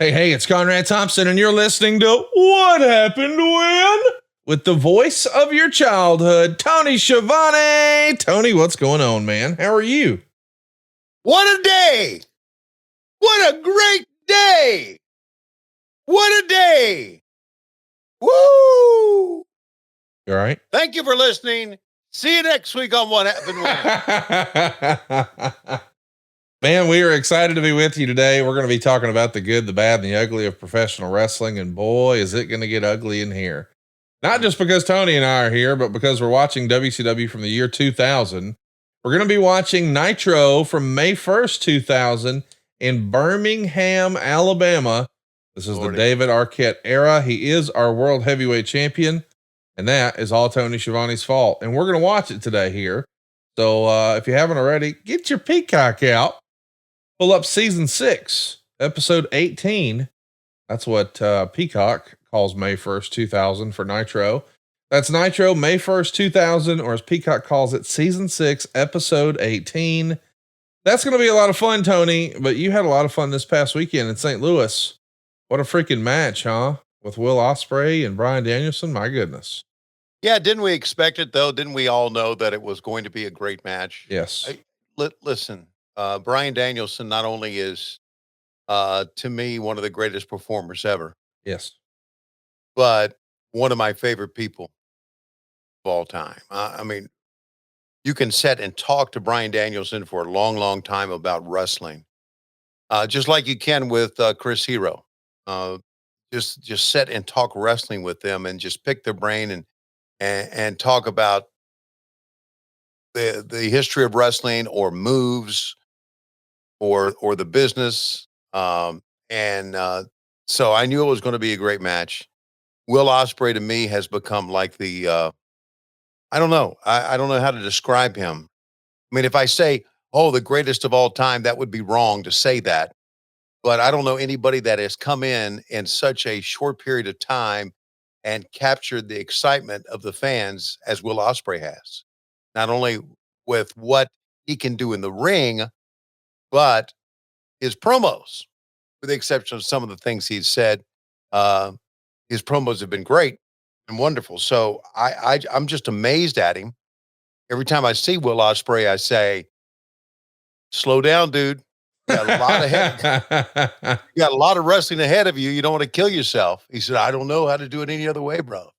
Hey, it's Conrad Thompson, and you're listening to What Happened When? With the voice of your childhood, Tony Schiavone. Tony, what's going on, man? How are you? What a day! What a great day! What a day! Woo! You all right? Thank you for listening. See you next week on What Happened When. Man, we are excited to be with you today. We're going to be talking about the good, the bad, and the ugly of professional wrestling. And boy, is it going to get ugly in here. Not just because Tony and I are here, but because we're watching WCW from the year 2000. We're going to be watching Nitro from May 1st, 2000 in Birmingham, Alabama. This is the David Arquette era. He is our world heavyweight champion, and that is all Tony Schiavone's fault. And we're going to watch it today here. So if you haven't already, get your Peacock out. Pull up season 6, episode 18. That's what Peacock calls May 1st, 2000 for Nitro. That's Nitro, May 1st, 2000, or as Peacock calls it, season 6, episode 18. That's going to be a lot of fun, Tony, but you had a lot of fun this past weekend in St. Louis. What a freaking match, huh? With Will Ospreay and Bryan Danielson. My goodness. Yeah, didn't we expect it, though? Didn't we all know that it was going to be a great match? Yes. Listen. Bryan Danielson not only is, to me, one of the greatest performers ever. Yes. But one of my favorite people of all time. I mean, you can sit and talk to Bryan Danielson for a long, long time about wrestling. Just like you can with Chris Hero. Just sit and talk wrestling with them and just pick their brain and talk about the history of wrestling or moves or the business. So I knew it was going to be a great match. Will Ospreay to me has become like the, I don't know. I don't know how to describe him. I mean, if I say, oh, the greatest of all time, that would be wrong to say that. But I don't know anybody that has come in such a short period of time and captured the excitement of the fans as Will Ospreay has. Not only with what he can do in the ring, but his promos, with the exception of some of the things he's said. His promos have been great and wonderful. So I'm just amazed at him. Every time I see Will Ospreay, I say, slow down, dude. You got a lot of wrestling ahead of you. You don't want to kill yourself. He said, I don't know how to do it any other way, bro.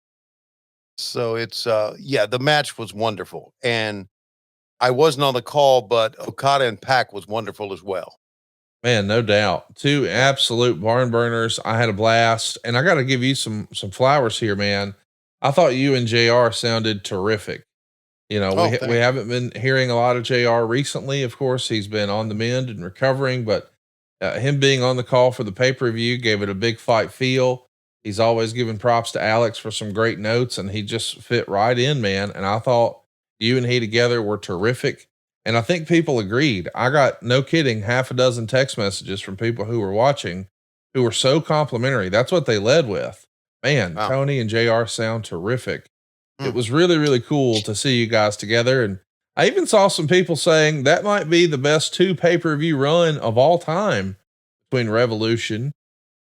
So it's, the match was wonderful. And I wasn't on the call, but Okada and Pac was wonderful as well. Man, no doubt. Two absolute barn burners. I had a blast, and I got to give you some flowers here, man. I thought you and JR sounded terrific. You know, we haven't been hearing a lot of JR recently. Of course, he's been on the mend and recovering, but him being on the call for the pay-per-view gave it a big fight feel. He's always given props to Alex for some great notes, and he just fit right in, man. And I thought you and he together were terrific. And I think people agreed. I got, no kidding, half a dozen text messages from people who were watching who were so complimentary. That's what they led with. Man, wow. Tony and JR sound terrific. It was really, really cool to see you guys together. And I even saw some people saying that might be the best 2 pay-per-view run of all time between Revolution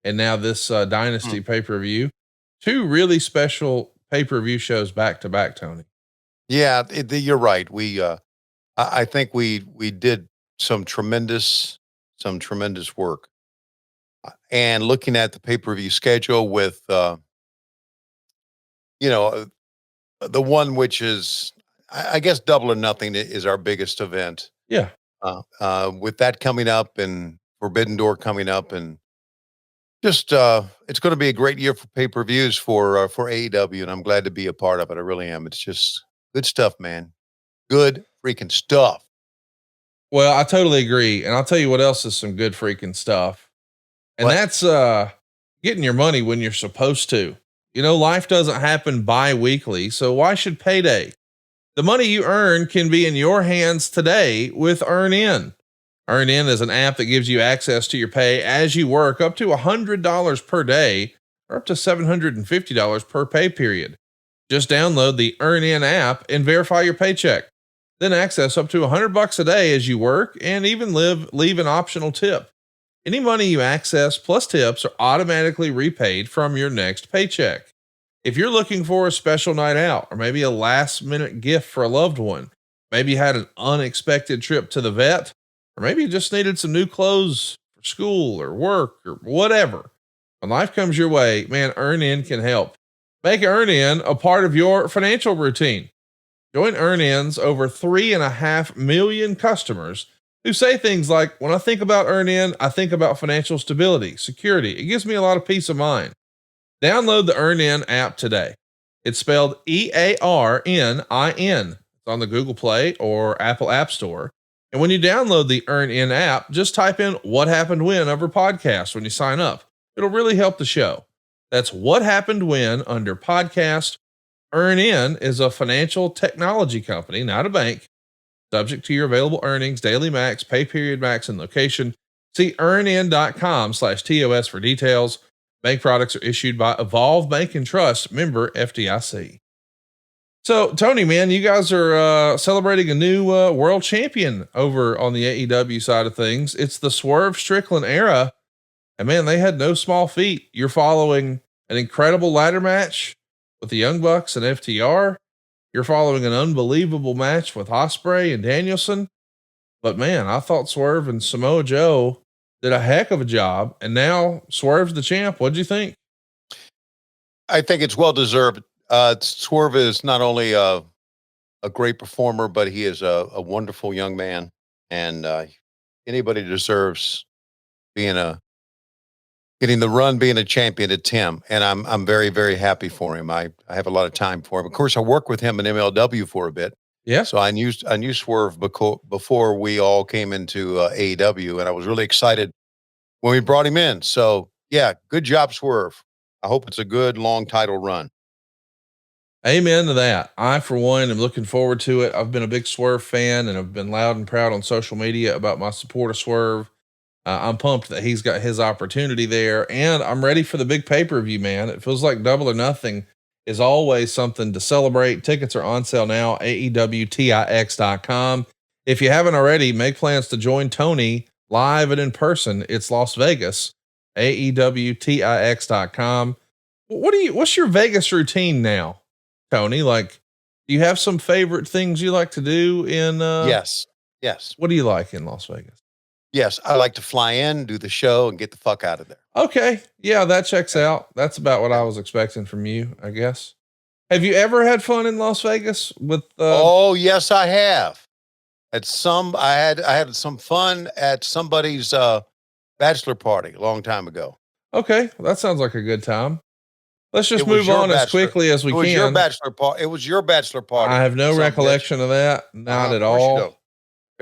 and now this Dynasty pay-per-view. 2 really special pay-per-view shows back to back, Tony. Yeah, you're right. I think we did some tremendous work. And looking at the pay-per-view schedule with, the one which is, I guess, Double or Nothing is our biggest event. Yeah. With that coming up and Forbidden Door coming up, and just it's going to be a great year for pay-per-views for AEW, and I'm glad to be a part of it. I really am. It's just good stuff, man. Good freaking stuff. Well, I totally agree. And I'll tell you what else is some good freaking stuff. And that's getting your money when you're supposed to. You know, life doesn't happen bi-weekly, so why should payday? The money you earn can be in your hands today with EarnIn. EarnIn is an app that gives you access to your pay as you work, up to $100 per day or up to $750 per pay period. Just download the EarnIn app and verify your paycheck. Then access up to $100 a day as you work and even leave an optional tip. Any money you access plus tips are automatically repaid from your next paycheck. If you're looking for a special night out or maybe a last minute gift for a loved one, maybe you had an unexpected trip to the vet, or maybe you just needed some new clothes for school or work or whatever. When life comes your way, man, EarnIn can help. Make EarnIn a part of your financial routine. Join EarnIn's over 3.5 million customers who say things like, when I think about EarnIn, I think about financial stability, security. It gives me a lot of peace of mind. Download the EarnIn app today. It's spelled EARNIN. It's on the Google Play or Apple App Store. And when you download the EarnIn app, just type in What Happened When over podcast when you sign up. It'll really help the show. That's What Happened When under podcast. EarnIn is a financial technology company, not a bank. Subject to your available earnings, daily max, pay period max, and location. See earnin.com/TOS for details. Bank products are issued by Evolve Bank and Trust, member FDIC. So, Tony, man, you guys are celebrating a new world champion over on the AEW side of things. It's the Swerve Strickland era. And man, they had no small feat. You're following an incredible ladder match with the Young Bucks and FTR. You're following an unbelievable match with Ospreay and Danielson. But man, I thought Swerve and Samoa Joe did a heck of a job. And now Swerve's the champ. What'd you think? I think it's well deserved. Swerve is not only a great performer, but he is a wonderful young man. And anybody deserves getting the run, being a champion. It's him. And I'm very, very happy for him. I have a lot of time for him. Of course, I worked with him in MLW for a bit. Yeah. So I knew Swerve before we all came into AEW, and I was really excited when we brought him in. So yeah, good job, Swerve. I hope it's a good long title run. Amen to that. I, for one, am looking forward to it. I've been a big Swerve fan and I've been loud and proud on social media about my support of Swerve. I'm pumped that he's got his opportunity there, and I'm ready for the big pay-per-view, man. It feels like Double or Nothing is always something to celebrate. Tickets are on sale now, AEWTIX.com. If you haven't already, make plans to join Tony live and in person. It's Las Vegas, AEWTIX.com. What's your Vegas routine now, Tony? Like, do you have some favorite things you like to do in, Yes. What do you like in Las Vegas? Yes, I like to fly in, do the show, and get the fuck out of there. Okay. Yeah, that checks out. That's about what I was expecting from you, I guess. Have you ever had fun in Las Vegas with Oh, yes, I have. I had some fun at somebody's bachelor party a long time ago. Okay, well, that sounds like a good time. Let's just move on as quickly as we can. It was your bachelor party. It was your bachelor party. I have no recollection of that. Not at all.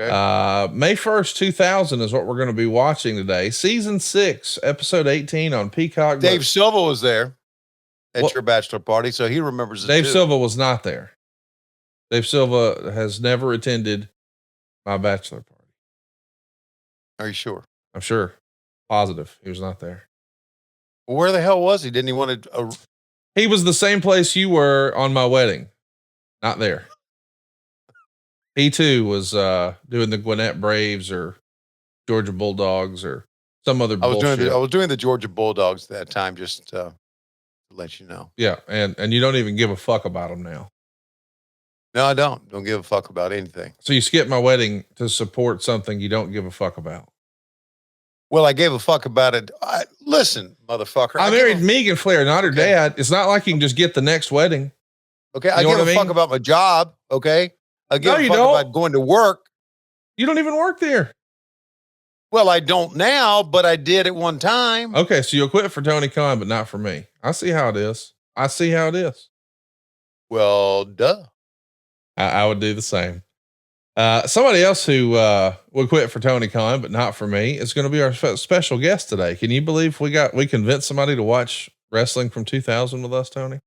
Okay. May 1st, 2000 is what we're going to be watching today. Season 6, episode 18 on Peacock. Dave Silva was there at your bachelor party, so he remembers it. Dave Silva was not there. Dave Silva has never attended my bachelor party. Are you sure? I'm sure. Positive. He was not there. Well, where the hell was he? Didn't he want to? He was the same place you were on my wedding. Not there. He too was doing the Gwinnett Braves or Georgia Bulldogs or some other bullshit. I was doing the Georgia Bulldogs at that time, just to let you know. Yeah, and you don't even give a fuck about them now. No, I don't. Don't give a fuck about anything. So you skipped my wedding to support something you don't give a fuck about. Well, I gave a fuck about it. Listen, motherfucker. I married Megan Flair, not her dad. It's not like you can just get the next wedding. Okay, I give a fuck about my job. Okay. I give a fuck about going to work. You don't even work there. Well, I don't now, but I did at one time. Okay, so you'll quit for Tony Khan, but not for me. I see how it is. Well, duh. I would do the same. Somebody else who would quit for Tony Khan, but not for me, is going to be our special guest today. Can you believe we convinced somebody to watch wrestling from 2000 with us, Tony?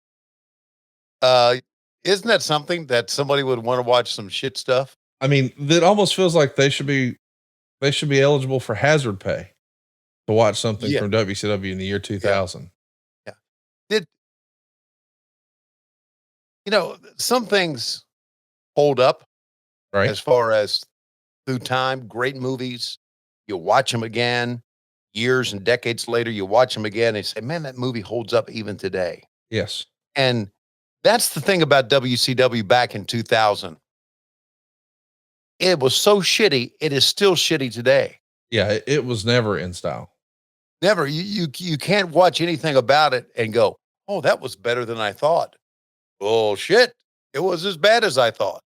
Isn't that something that somebody would want to watch some shit stuff? I mean, it almost feels like they should be eligible for hazard pay to watch something from WCW in the year 2000. Yeah. Some things hold up, right? As far as through time, great movies, you watch them again, years and decades later, you watch them again and you say, man, that movie holds up even today. Yes. And that's the thing about WCW back in 2000. It was so shitty. It is still shitty today. Yeah. It was never in style. Never. You can't watch anything about it and go, oh, that was better than I thought. Bullshit. It was as bad as I thought.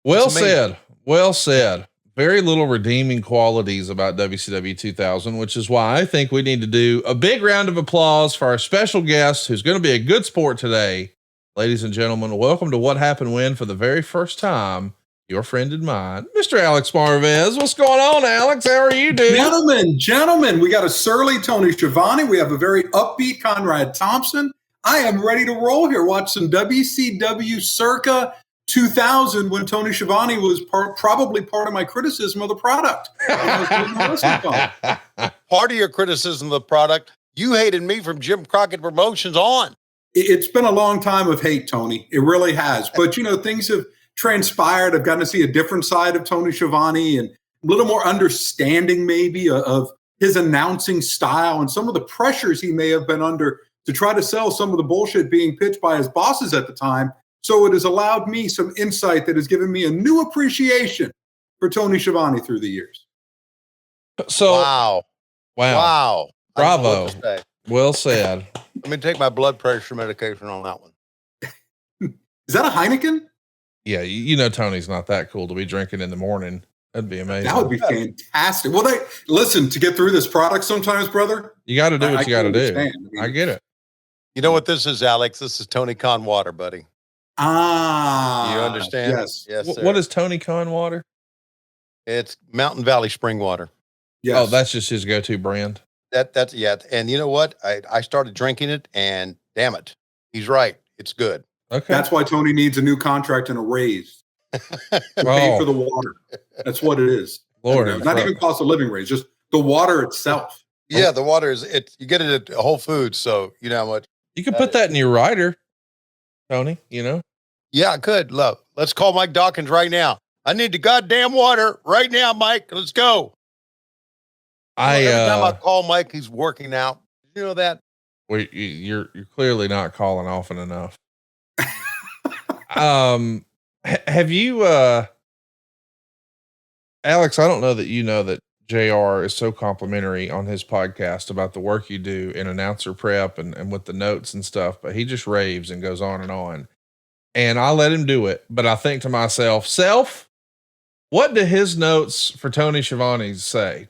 Well said. Well said. Very little redeeming qualities about WCW 2000, which is why I think we need to do a big round of applause for our special guest who's going to be a good sport today. Ladies and gentlemen, welcome to What Happened When for the very first time. Your friend and mine, Mr. Alex Marvez. What's going on, Alex? How are you doing? Gentlemen, we got a surly Tony Schiavone. We have a very upbeat Conrad Thompson. I am ready to roll here. Watch some WCW circa 2000 when Tony Schiavone was probably part of my criticism of the product. Part of your criticism of the product, you hated me from Jim Crockett Promotions on. It's been a long time of hate, Tony. It really has. But, things have transpired. I've gotten to see a different side of Tony Schiavone and a little more understanding maybe of his announcing style and some of the pressures he may have been under to try to sell some of the bullshit being pitched by his bosses at the time. So it has allowed me some insight that has given me a new appreciation for Tony Schiavone through the years. So wow. Bravo. Well said. Let me take my blood pressure medication on that one. Is that a Heineken? Yeah, Tony's not that cool to be drinking in the morning. That'd be amazing. That would be fantastic. Well, listen, to get through this product sometimes, brother, you got to do what you got to do. I get it. You know what this is, Alex? This is Tony Khan water, buddy. You understand? Yes. Sir. What is Tony Khan water? It's Mountain Valley spring water. Yes. Oh, that's just his go-to brand. That's And you know what? I started drinking it, and damn it, he's right. It's good. Okay. That's why Tony needs a new contract and a raise. Pay for the water. That's what it is. Lord, not even cost of living raise, just the water itself. Yeah, the water is you get it at Whole Foods, so you know how much. You could put that in your rider, Tony, Yeah, I could. Look, let's call Mike Dawkins right now. I need the goddamn water right now, Mike. Let's go. Every time I call Mike, he's working out. Did you know that? Well, you're clearly not calling often enough. Have you, Alex, I don't know that you know that JR is so complimentary on his podcast about the work you do in announcer prep and with the notes and stuff, but he just raves and goes on and on. And I let him do it, but I think to myself, what do his notes for Tony Schiavone say?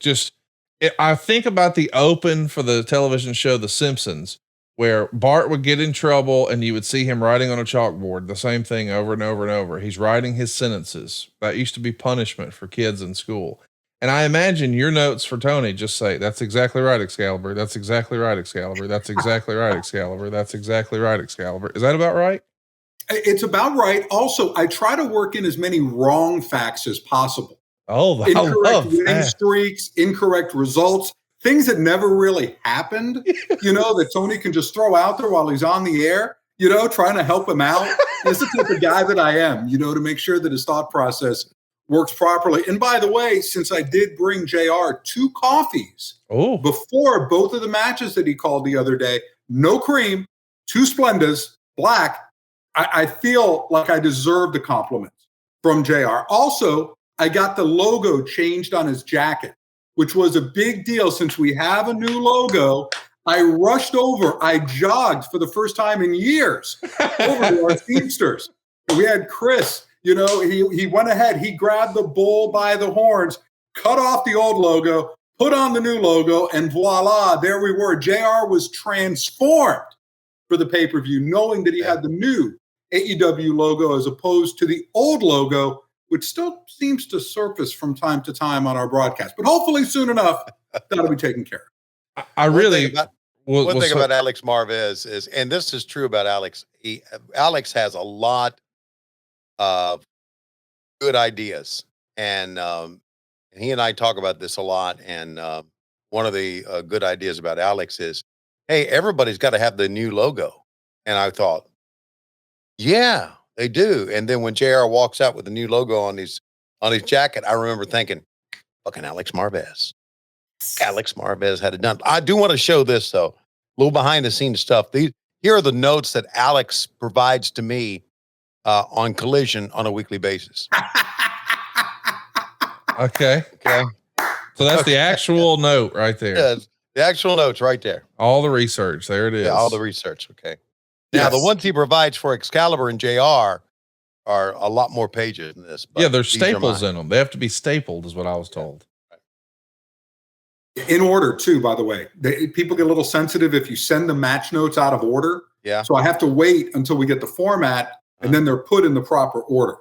I think about the open for the television show, The Simpsons, where Bart would get in trouble and you would see him writing on a chalkboard, the same thing over and over and over. He's writing his sentences. That used to be punishment for kids in school. And I imagine your notes for Tony just say, that's exactly right, Excalibur. That's exactly right, Excalibur. That's exactly right, Excalibur. That's exactly right, Excalibur. Is that about right? It's about right. Also, I try to work in as many wrong facts as possible. Oh, incorrect winning streaks, incorrect results, things that never really happened, that Tony can just throw out there while he's on the air, trying to help him out. That's the type of guy that I am, to make sure that his thought process works properly. And by the way, since I did bring JR 2 coffees before both of the matches that he called the other day, no cream, 2 Splendas, black, I feel like I deserve the compliments from JR. Also, I got the logo changed on his jacket, which was a big deal since we have a new logo. I rushed over. I jogged for the first time in years over to our Teamsters. We had Chris, he went ahead. He grabbed the bull by the horns, cut off the old logo, put on the new logo, and voila, there we were. JR was transformed for the pay-per-view, knowing that he had the new AEW logo as opposed to the old logo, which still seems to surface from time to time on our broadcast. But hopefully soon enough, that'll be taken care of. One thing about Alex Marvez is, and this is true about Alex, Alex has a lot of good ideas. And he and I talk about this a lot. And one of the good ideas about Alex is, hey, everybody's got to have the new logo. And I thought, yeah, they do. And then when JR walks out with the new logo on his jacket, I remember thinking, fucking Alex Marvez. Alex Marvez had it done. I do want to show this though. A little behind the scenes stuff. Here are the notes that Alex provides to me on Collision on a weekly basis. Okay. So that's the actual note right there. Yeah, the actual notes right there. All the research. There it is. Yeah, all the research. Okay. Now, the ones he provides for Excalibur and JR are a lot more pages than this. Yeah, there's staples in them. They have to be stapled, is what I was told. In order, too, by the way. People get a little sensitive if you send the match notes out of order. Yeah. So I have to wait until we get the format, and then they're put in the proper order.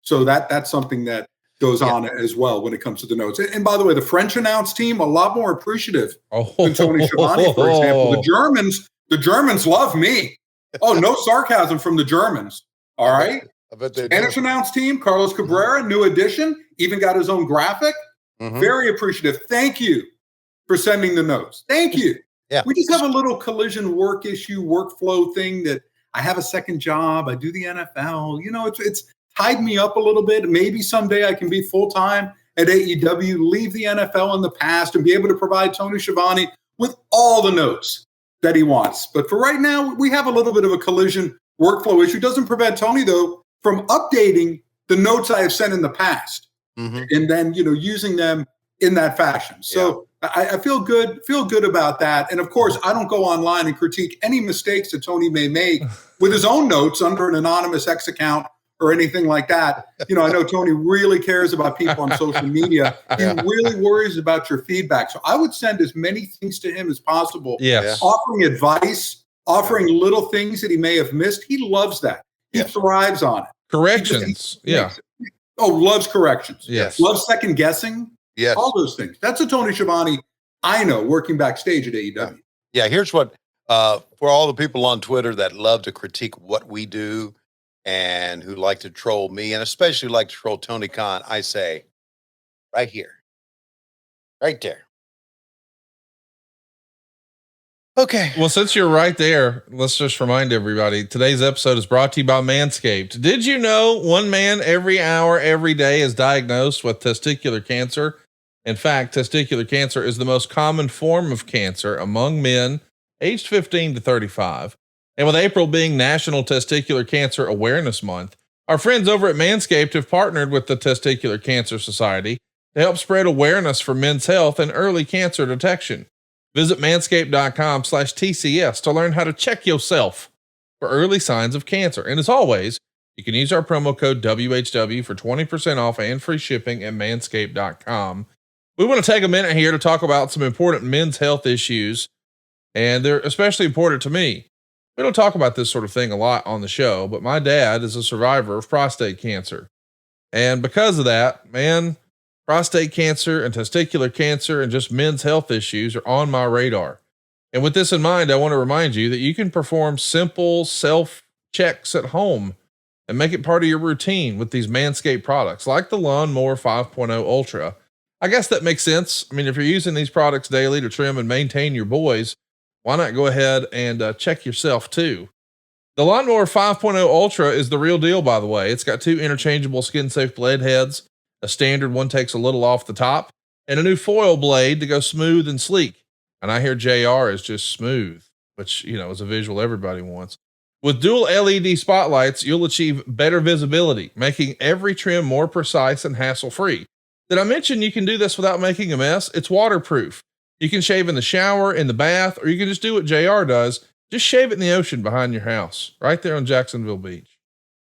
So that's something that goes on as well when it comes to the notes. And by the way, the French announce team, a lot more appreciative than Tony Schiavone, for example. The Germans love me. Oh, no sarcasm from the Germans. All right. Spanish announce team, Carlos Cabrera, new addition, even got his own graphic. Very appreciative. Thank you for sending the notes. Thank you. Yeah. We just have a little Collision workflow thing that I have a second job. I do the NFL. You know, it's tied me up a little bit. Maybe someday I can be full-time at AEW, leave the NFL in the past, and be able to provide Tony Schiavone with all the notes that he wants. But for right now, we have a little bit of a Collision workflow issue. Doesn't prevent Tony, though, from updating the notes I have sent in the past and then, using them in that fashion. So I feel good about that. And of course, I don't go online and critique any mistakes that Tony may make with his own notes under an anonymous X account or anything like that. I know Tony really cares about people on social media. He really worries about your feedback. So I would send as many things to him as possible. Yes. Offering advice, offering little things that he may have missed. He loves that. He thrives on it. Corrections. Loves corrections. Yes. Loves second guessing. Yes. All those things. That's a Tony Schiavone I know working backstage at AEW. Yeah. Here's what, for all the people on Twitter that love to critique what we do and who like to troll me and especially like to troll Tony Khan, I say right here, right there. Okay. Well, since you're right there, let's just remind everybody, today's episode is brought to you by Manscaped. Did you know one man every hour, every day is diagnosed with testicular cancer? In fact, testicular cancer is the most common form of cancer among men aged 15 to 35. And with April being National Testicular Cancer Awareness Month, our friends over at Manscaped have partnered with the Testicular Cancer Society to help spread awareness for men's health and early cancer detection. Visit manscaped.com/TCS to learn how to check yourself for early signs of cancer. And as always, you can use our promo code WHW for 20% off and free shipping at manscaped.com. We want to take a minute here to talk about some important men's health issues, and they're especially important to me. We don't talk about this sort of thing a lot on the show, but my dad is a survivor of prostate cancer. And because of that, prostate cancer and testicular cancer and just men's health issues are on my radar. And with this in mind, I want to remind you that you can perform simple self checks at home and make it part of your routine with these Manscaped products like the Lawnmower 5.0 Ultra. I guess that makes sense. I mean, if you're using these products daily to trim and maintain your boys, why not go ahead and check yourself too? The Lawnmower 5.0 Ultra is the real deal, by the way. It's got 2 interchangeable skin-safe blade heads. A standard one takes a little off the top, and a new foil blade to go smooth and sleek. And I hear JR is just smooth, which, is a visual everybody wants. With dual LED spotlights, you'll achieve better visibility, making every trim more precise and hassle-free. Did I mention you can do this without making a mess? It's waterproof. You can shave in the shower, in the bath, or you can just do what JR does. Just shave it in the ocean behind your house, right there on Jacksonville Beach.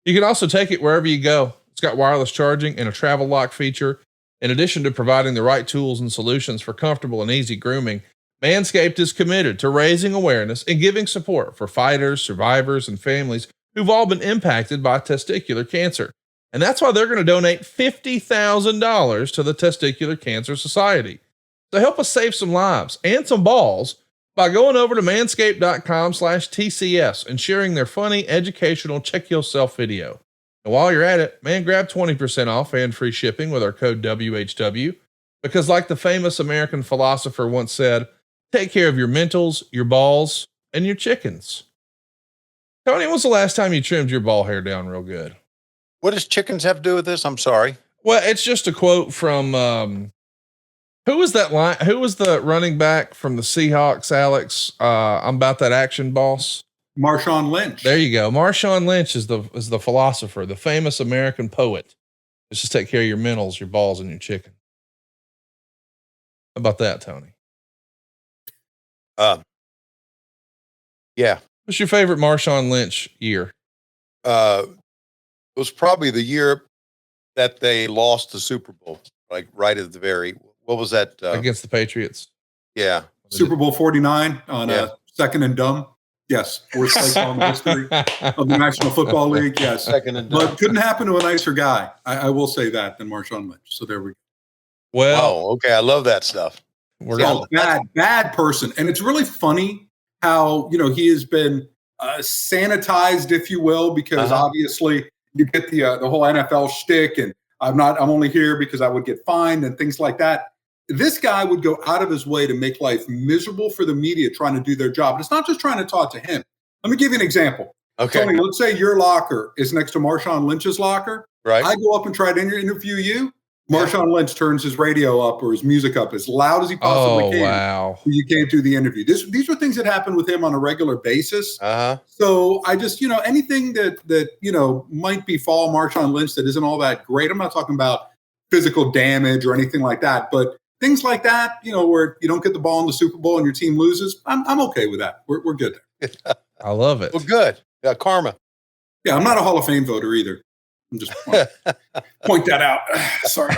You can also take it wherever you go. It's got wireless charging and a travel lock feature. In addition to providing the right tools and solutions for comfortable and easy grooming, Manscaped is committed to raising awareness and giving support for fighters, survivors, and families who've all been impacted by testicular cancer. And that's why they're going to donate $50,000 to the Testicular Cancer Society. So help us save some lives and some balls by going over to manscaped.com/TCS and sharing their funny, educational check yourself video. And while you're at it, grab 20% off and free shipping with our code WHW. Because like the famous American philosopher once said, take care of your mentals, your balls, and your chickens. Tony, when's the last time you trimmed your ball hair down real good? What does chickens have to do with this? I'm sorry. Well, it's just a quote from Who was that line? Who was the running back from the Seahawks, Alex? I'm about that action, boss. Marshawn Lynch. There you go. Marshawn Lynch is the philosopher, the famous American poet. Just take care of your minnows, your balls, and your chicken. How about that, Tony? Yeah. What's your favorite Marshawn Lynch year? It was probably the year that they lost the Super Bowl, like right at the very. What was that? Against the Patriots. Yeah. Super Bowl 49 on a second and dumb. Yes. Worst play call in the history of the National Football League. Yes. Second and dumb. But couldn't happen to a nicer guy. I will say that than Marshawn Lynch. So there we go. Well, okay. I love that stuff. Bad person. And it's really funny how, he has been sanitized, if you will, because obviously you get the whole NFL shtick and I'm only here because I would get fined and things like that. This guy would go out of his way to make life miserable for the media trying to do their job. And it's not just trying to talk to him. Let me give you an example. Okay. Tony, let's say your locker is next to Marshawn Lynch's locker. Right. I go up and try to interview you. Marshawn Lynch turns his radio up or his music up as loud as he possibly can. Wow. You can't do the interview. These are things that happen with him on a regular basis. So I just, anything that might befall Marshawn Lynch that isn't all that great. I'm not talking about physical damage or anything like that, but things like that, where you don't get the ball in the Super Bowl and your team loses. I'm okay with that. We're good there. I love it. Well, good. Karma. Yeah, I'm not a Hall of Fame voter either. I'm just point that out. Sorry.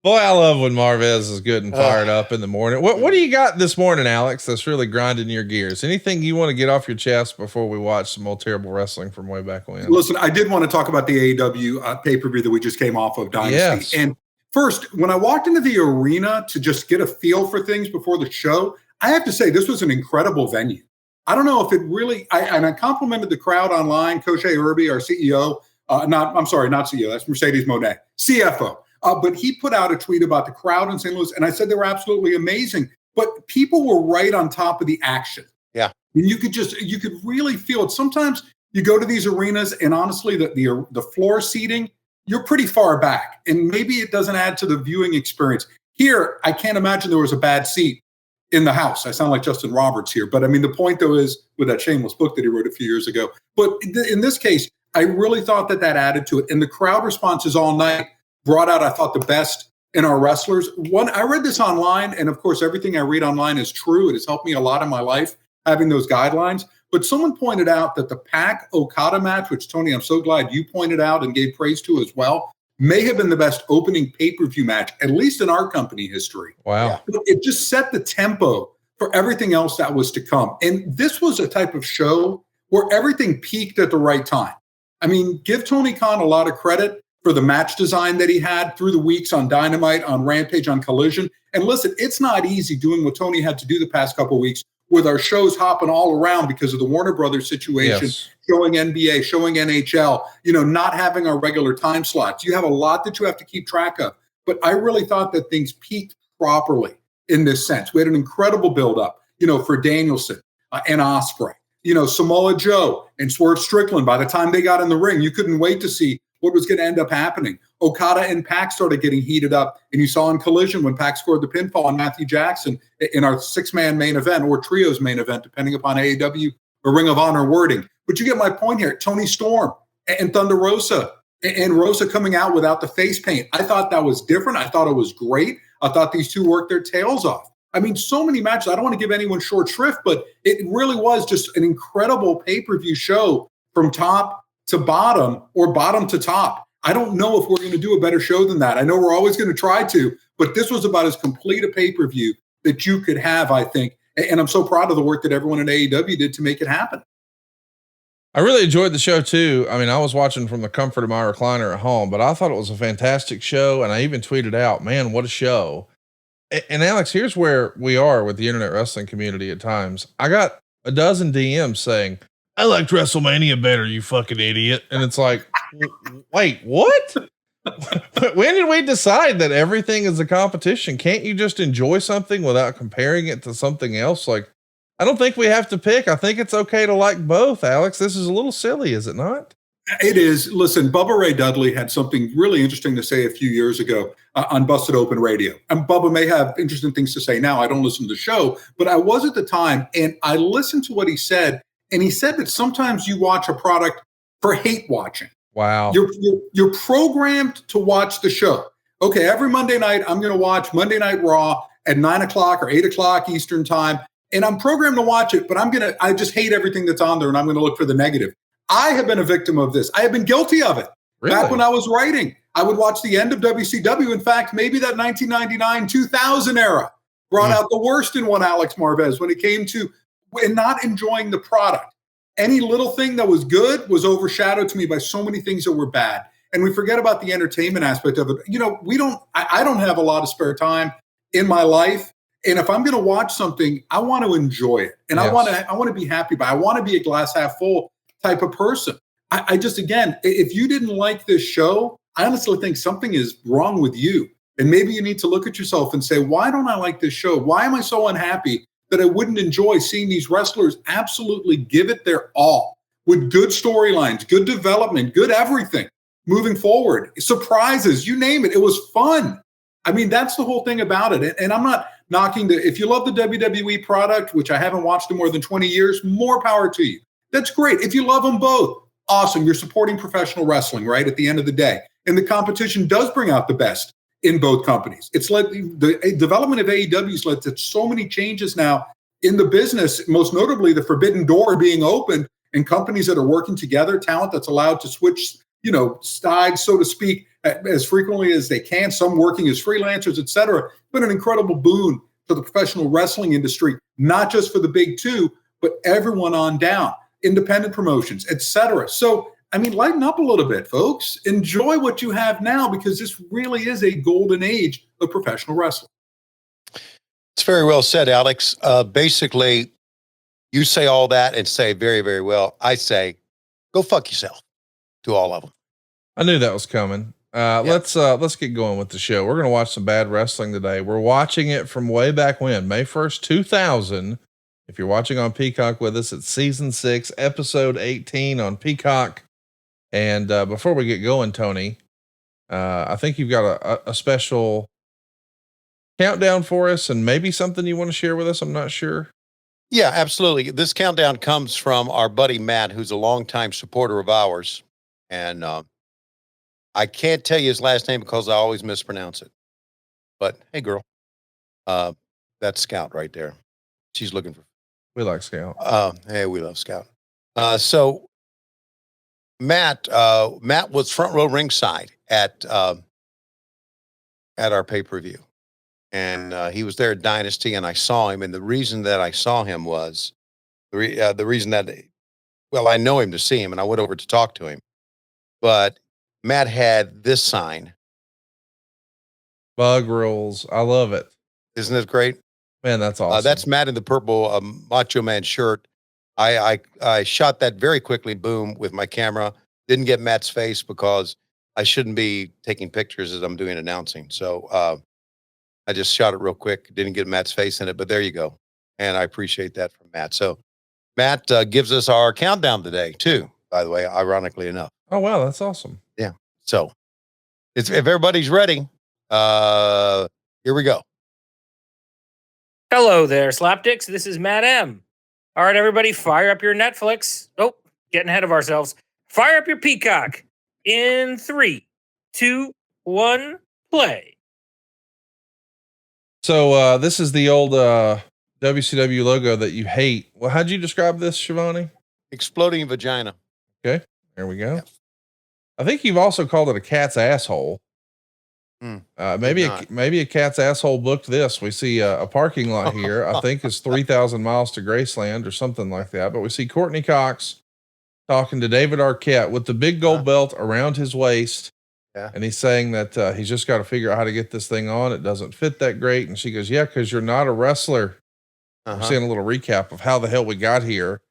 Boy, I love when Marvez is good and fired up in the morning. What do you got this morning, Alex, that's really grinding your gears? Anything you want to get off your chest before we watch some old terrible wrestling from way back when? Listen, I did want to talk about the AEW pay-per-view that we just came off of, Dynasty. Yes. And first, when I walked into the arena to just get a feel for things before the show, I have to say this was an incredible venue. I don't know if it really, I complimented the crowd online, Koshe Irby, our CEO, not CEO, that's Mercedes Monet, CFO. But he put out a tweet about the crowd in St. Louis, and I said they were absolutely amazing. But people were right on top of the action. Yeah. And you could really feel it. Sometimes you go to these arenas, and honestly, the floor seating, you're pretty far back. And maybe it doesn't add to the viewing experience. Here, I can't imagine there was a bad seat in the house. I sound like Justin Roberts here. But I mean, the point, though, is with that shameless book that he wrote a few years ago. But in this case, I really thought that added to it. And the crowd responses all night brought out, I thought, the best in our wrestlers. I read this online, and of course, everything I read online is true. It has helped me a lot in my life, having those guidelines. But someone pointed out that the Pac Okada match, which, Tony, I'm so glad you pointed out and gave praise to as well, may have been the best opening pay-per-view match, at least in our company history. Wow. It just set the tempo for everything else that was to come. And this was a type of show where everything peaked at the right time. I mean, give Tony Khan a lot of credit for the match design that he had through the weeks on Dynamite, on Rampage, on Collision. And listen, it's not easy doing what Tony had to do the past couple of weeks with our shows hopping all around because of the Warner Brothers situation, showing NBA, showing NHL, not having our regular time slots. You have a lot that you have to keep track of. But I really thought that things peaked properly in this sense. We had an incredible buildup, for Danielson and Ospreay, Samoa Joe and Swerve Strickland. By the time they got in the ring, you couldn't wait to see what was going to end up happening. Okada and Pac started getting heated up. And you saw in Collision when Pac scored the pinfall on Matthew Jackson in our 6-man main event or trios main event, depending upon AEW or Ring of Honor wording. But you get my point here. Tony Storm and Thunder Rosa and Rosa coming out without the face paint. I thought that was different. I thought it was great. I thought these two worked their tails off. I mean, so many matches. I don't want to give anyone short shrift, but it really was just an incredible pay-per-view show from top to bottom or bottom to top. I don't know if we're going to do a better show than that. I know we're always going to try to, but this was about as complete a pay-per-view that you could have, I think. And I'm so proud of the work that everyone at AEW did to make it happen. I really enjoyed the show too. I mean, I was watching from the comfort of my recliner at home, but I thought it was a fantastic show. And I even tweeted out, man, what a show. And Alex, here's where we are with the internet wrestling community at times. I got a dozen DMs saying, I liked WrestleMania better, you fucking idiot. And it's like, wait, what? When did we decide that everything is a competition? Can't you just enjoy something without comparing it to something else? Like, I don't think we have to pick. I think it's okay to like both, Alex. This is a little silly, is it not? It is. Listen, Bubba Ray Dudley had something really interesting to say a few years ago on Busted Open Radio. And Bubba may have interesting things to say now. I don't listen to the show, but I was at the time, and I listened to what he said. And he said that sometimes you watch a product for hate watching. Wow. You're programmed to watch the show. Okay, every Monday night, I'm going to watch Monday Night Raw at 9 o'clock or 8 o'clock Eastern time. And I'm programmed to watch it, but I just hate everything that's on there, and I'm going to look for the negative. I have been a victim of this. I have been guilty of it. Really? Back when I was writing, I would watch the end of WCW. In fact, maybe that 1999-2000 era brought out the worst in one Alex Marvez when it came to not enjoying the product. Any little thing that was good was overshadowed to me by so many things that were bad. And we forget about the entertainment aspect of it. You know, I don't have a lot of spare time in my life. And if I'm going to watch something, I want to enjoy it. And I want to be happy, but I want to be a glass half full type of person. I just, again, if you didn't like this show, I honestly think something is wrong with you. And maybe you need to look at yourself and say, why don't I like this show? Why am I so unhappy that I wouldn't enjoy seeing these wrestlers absolutely give it their all with good storylines, good development, good everything moving forward, surprises, you name it. It was fun. I mean, that's the whole thing about it. And I'm not knocking if you love the WWE product, which I haven't watched in more than 20 years, more power to you. That's great. If you love them both, awesome. You're supporting professional wrestling, right? At the end of the day. And the competition does bring out the best in both companies. It's led the development of AEW has led to so many changes now in the business, most notably the forbidden door being opened and companies that are working together, talent that's allowed to switch, sides, so to speak, as frequently as they can, some working as freelancers, et cetera. Been an incredible boon to the professional wrestling industry, not just for the big two, but everyone on down. Independent promotions, et cetera. So, I mean, lighten up a little bit, folks. Enjoy what you have now because this really is a golden age of professional wrestling. It's very well said, Alex. Basically, you say all that and say very, very well. I say, go fuck yourself to all of them. I knew that was coming. Let's get going with the show. We're going to watch some bad wrestling today. We're watching it from way back when, May 1st, 2000. If you're watching on Peacock with us, it's season 6, episode 18 on Peacock. And before we get going, Tony, I think you've got a special countdown for us and maybe something you want to share with us. I'm not sure. Yeah, absolutely. This countdown comes from our buddy Matt, who's a longtime supporter of ours. And I can't tell you his last name because I always mispronounce it. But hey, girl, that's Scout right there. She's looking for. We like Scout. Hey, we love Scout. So Matt was front row ringside at our pay-per-view. And he was there at Dynasty, and I saw him. And the reason that I saw him was the reason that, I know him to see him, and I went over to talk to him. But Matt had this sign. Bug rolls. I love it. Isn't it great? Man, that's awesome. That's Matt in the purple Macho Man shirt. I shot that very quickly, boom, with my camera. Didn't get Matt's face because I shouldn't be taking pictures as I'm doing announcing. So I just shot it real quick. Didn't get Matt's face in it, but there you go. And I appreciate that from Matt. So Matt gives us our countdown today, too, by the way, ironically enough. Oh, wow. That's awesome. Yeah. So if everybody's ready, here we go. Hello there, Slapdicks. This is Matt M. All right, everybody, fire up your Netflix. Oh, getting ahead of ourselves. Fire up your Peacock. In 3, 2, 1, play. So this is the old WCW logo that you hate. Well, how'd you describe this, Schiavone? Exploding vagina. Okay, there we go. Yeah. I think you've also called it a cat's asshole. Maybe a cat's asshole booked this. We see a parking lot here. I think it's 3,000 miles to Graceland or something like that. But we see Courtney Cox talking to David Arquette with the big gold belt around his waist. Yeah. And he's saying that he's just got to figure out how to get this thing on. It doesn't fit that great. And she goes, yeah, because you're not a wrestler. We're seeing a little recap of how the hell we got here.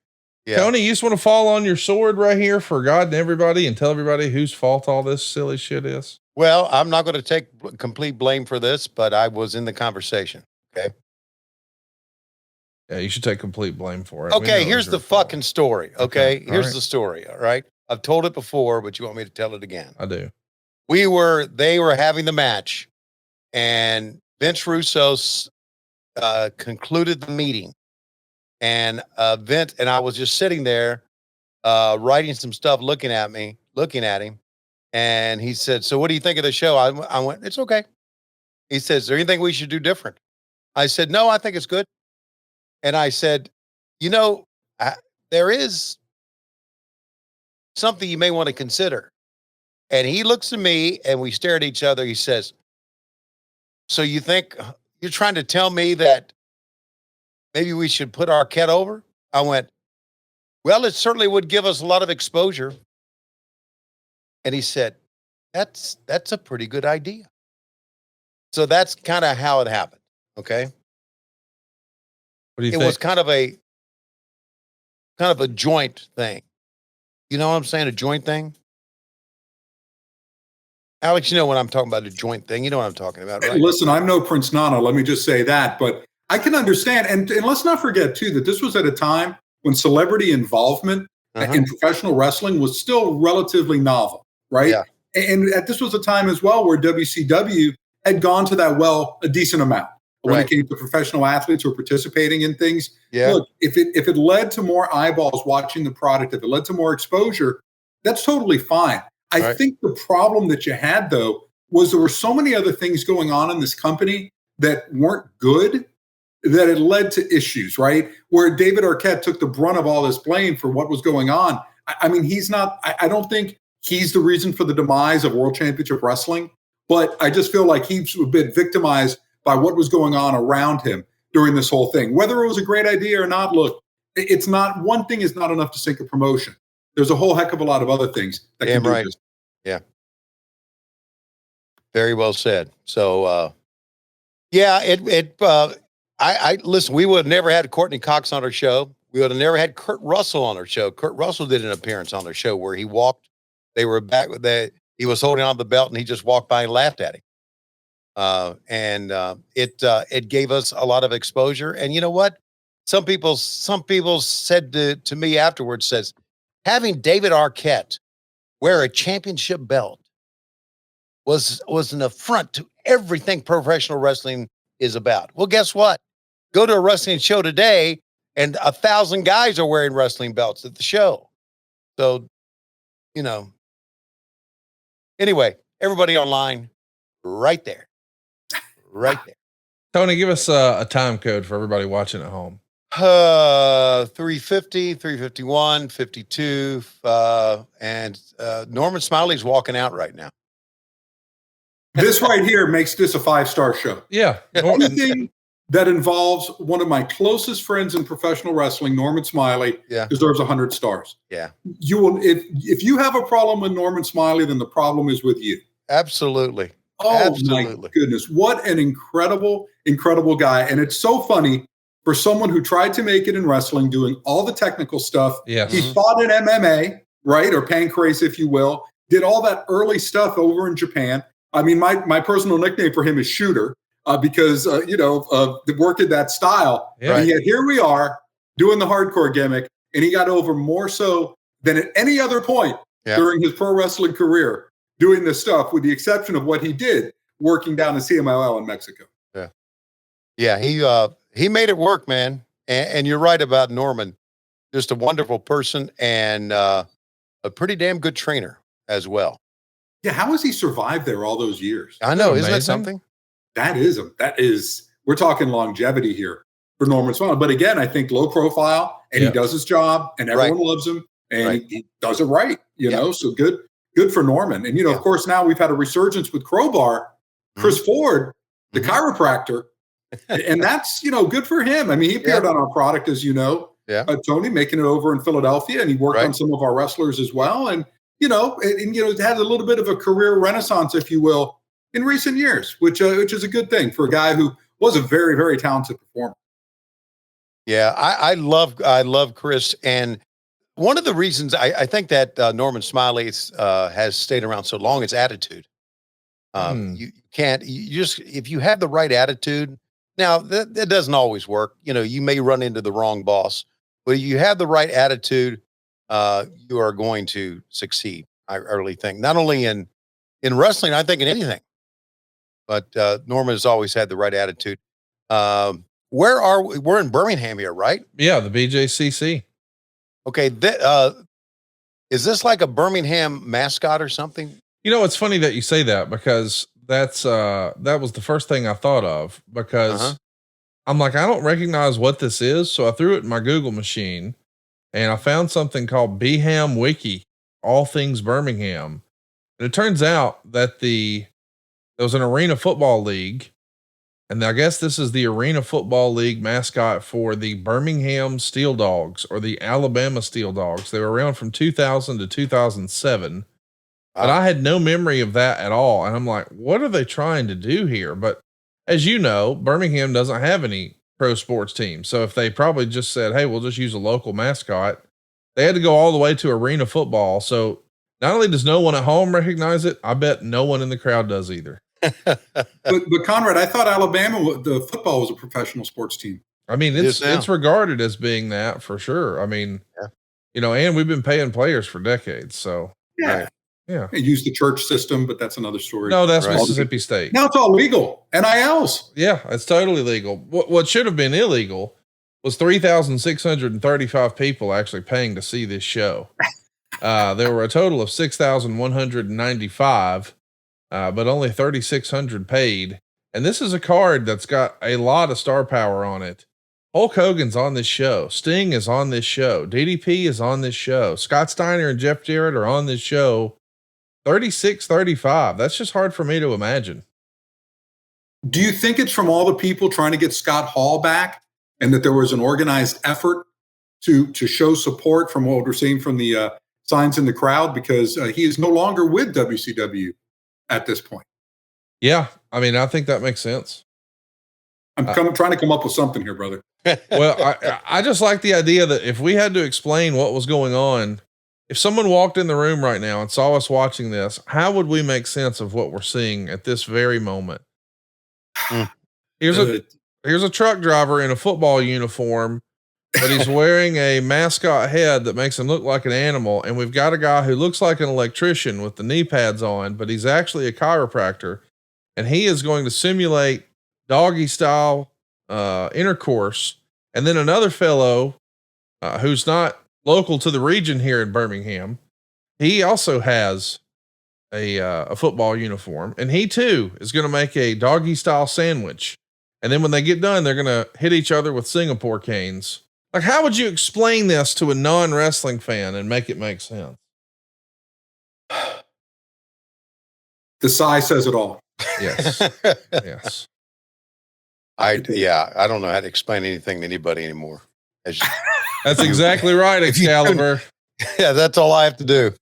Yeah. Tony, you just want to fall on your sword right here for God and everybody and tell everybody whose fault all this silly shit is? Well, I'm not going to take complete blame for this, but I was in the conversation. Okay. Yeah, you should take complete blame for it. Okay, here's the fucking story. Okay, here's right. the story. All right. I've told it before, but you want me to tell it again? I do. They were having the match, and Vince Russo concluded the meeting, and Vince and I was just sitting there, writing some stuff, looking at him, and he said, "So what do you think of the show?" I went, "It's okay." He says, "Is there anything we should do different?" I said, "No, I think it's good." And I said, there is something you may want to consider. And he looks at me and we stare at each other. He says, "So you think you're trying to tell me that maybe we should put Arquette over?" I went, "Well, it certainly would give us a lot of exposure." And he said, that's a pretty good idea. So that's kind of how it happened. Okay. What do you think? It was kind of a joint thing. You know what I'm saying? A joint thing. Alex, you know what I'm talking about, a joint thing. You know what I'm talking about, right? Listen, I'm no Prince Nana. Let me just say that. But I can understand. And let's not forget, too, that this was at a time when celebrity involvement in professional wrestling was still relatively novel, right? Yeah. And this was a time as well where WCW had gone to that well a decent amount when it came to professional athletes who were participating in things. Yeah. Look, if it led to more eyeballs watching the product, if it led to more exposure, that's totally fine. I think the problem that you had, though, was there were so many other things going on in this company that weren't good that it led to issues, right? Where David Arquette took the brunt of all this blame for what was going on. I mean, he's not, I don't think he's the reason for the demise of World Championship Wrestling, but I just feel like he's a bit victimized by what was going on around him during this whole thing. Whether it was a great idea or not, look, it's not, one thing is not enough to sink a promotion. There's a whole heck of a lot of other things that can do this. Yeah. Very well said. So, I listen, we would have never had Courtney Cox on our show. We would have never had Kurt Russell on our show. Kurt Russell did an appearance on our show where he walked, they were back with he was holding on the belt and he just walked by and laughed at him. It gave us a lot of exposure. And you know what? Some people said to me afterwards, says, having David Arquette wear a championship belt was an affront to everything professional wrestling is about. Well, guess what? Go to a wrestling show today and 1,000 guys are wearing wrestling belts at the show. So, anyway, everybody online, right there. Tony, give us a time code for everybody watching at home. 350, 351, 52, and Norman Smiley's walking out right now. This right here makes this a 5-star show. Yeah. Anything that involves one of my closest friends in professional wrestling, Norman Smiley, deserves 100 stars. Yeah. You will, if you have a problem with Norman Smiley, then the problem is with you. Absolutely. Oh, Absolutely. My goodness. What an incredible, incredible guy. And it's so funny for someone who tried to make it in wrestling, doing all the technical stuff. Yes. He fought in MMA, right? Or pancrase, if you will, did all that early stuff over in Japan. I mean, my personal nickname for him is Shooter because, of the work in that style. Yeah. And yet here we are doing the hardcore gimmick, and he got over more so than at any other point during his pro wrestling career doing this stuff, with the exception of what he did working down in CMLL in Mexico. Yeah. Yeah, he made it work, man. And you're right about Norman. Just a wonderful person and a pretty damn good trainer as well. Yeah, how has he survived there all those years? I know, isn't that something? That is, we're talking longevity here for Norman Smiley. But again, I think low profile, and he does his job, and everyone loves him, and he does it right, so good for Norman. And, of course, now we've had a resurgence with Crowbar, Chris Ford, the chiropractor, and that's, good for him. I mean, he appeared on our product, as you know, Tony, making it over in Philadelphia, and he worked on some of our wrestlers as well. And, it had a little bit of a career renaissance, if you will, in recent years, which is a good thing for a guy who was a very, very talented performer. Yeah, I love Chris. And one of the reasons I think that Norman Smiley has stayed around so long is attitude. You just, if you have the right attitude, now that doesn't always work. You may run into the wrong boss, but you have the right attitude. you are going to succeed. I really think, not only in wrestling, I think in anything. But Norman has always had the right attitude. Where are we? We're in Birmingham here, right? Yeah, the BJCC. Okay. Is this like a Birmingham mascot or something? You know, it's funny that you say that, because that was the first thing I thought of, because I'm like, I don't recognize what this is. So I threw it in my Google machine and I found something called Beham Wiki, all things Birmingham. And it turns out that there was an arena football league. And I guess this is the Arena Football League mascot for the Birmingham Steel Dogs, or the Alabama Steel Dogs. They were around from 2000 to 2007, but I had no memory of that at all. And I'm like, what are they trying to do here? But as you know, Birmingham doesn't have any pro sports teams. So if they probably just said, hey, we'll just use a local mascot, they had to go all the way to arena football. So not only does no one at home recognize it, I bet no one in the crowd does either. but Conrad, I thought Alabama, the football was a professional sports team. I mean, it's regarded as being that for sure. I mean, and we've been paying players for decades. So yeah. They use the church system, but that's another story. No, that's Mississippi State. Now it's all legal. NILs. Yeah, it's totally legal. What should have been illegal was 3,635 people actually paying to see this show. There were a total of 6,195. But only 3,600 paid. And this is a card that's got a lot of star power on it. Hulk Hogan's on this show. Sting is on this show. DDP is on this show. Scott Steiner and Jeff Jarrett are on this show. 36-35. That's just hard for me to imagine. Do you think it's from all the people trying to get Scott Hall back, and that there was an organized effort to show support from what we're seeing from the signs in the crowd? Because he is no longer with WCW at this point. Yeah. I mean, I think that makes sense. I'm trying to come up with something here, brother. Well, I just like the idea that if we had to explain what was going on, if someone walked in the room right now and saw us watching this, how would we make sense of what we're seeing at this very moment? Here's a truck driver in a football uniform, but he's wearing a mascot head that makes him look like an animal. And we've got a guy who looks like an electrician with the knee pads on, but he's actually a chiropractor. And he is going to simulate doggy style intercourse. And then another fellow who's not local to the region here in Birmingham, he also has a football uniform, and he too is going to make a doggy style sandwich. And then when they get done, they're going to hit each other with Singapore canes. Like, how would you explain this to a non-wrestling fan and make it make sense? The size says it all. Yes. Yes. I don't know how to explain anything to anybody anymore. That's exactly right, Excalibur. Yeah, that's all I have to do.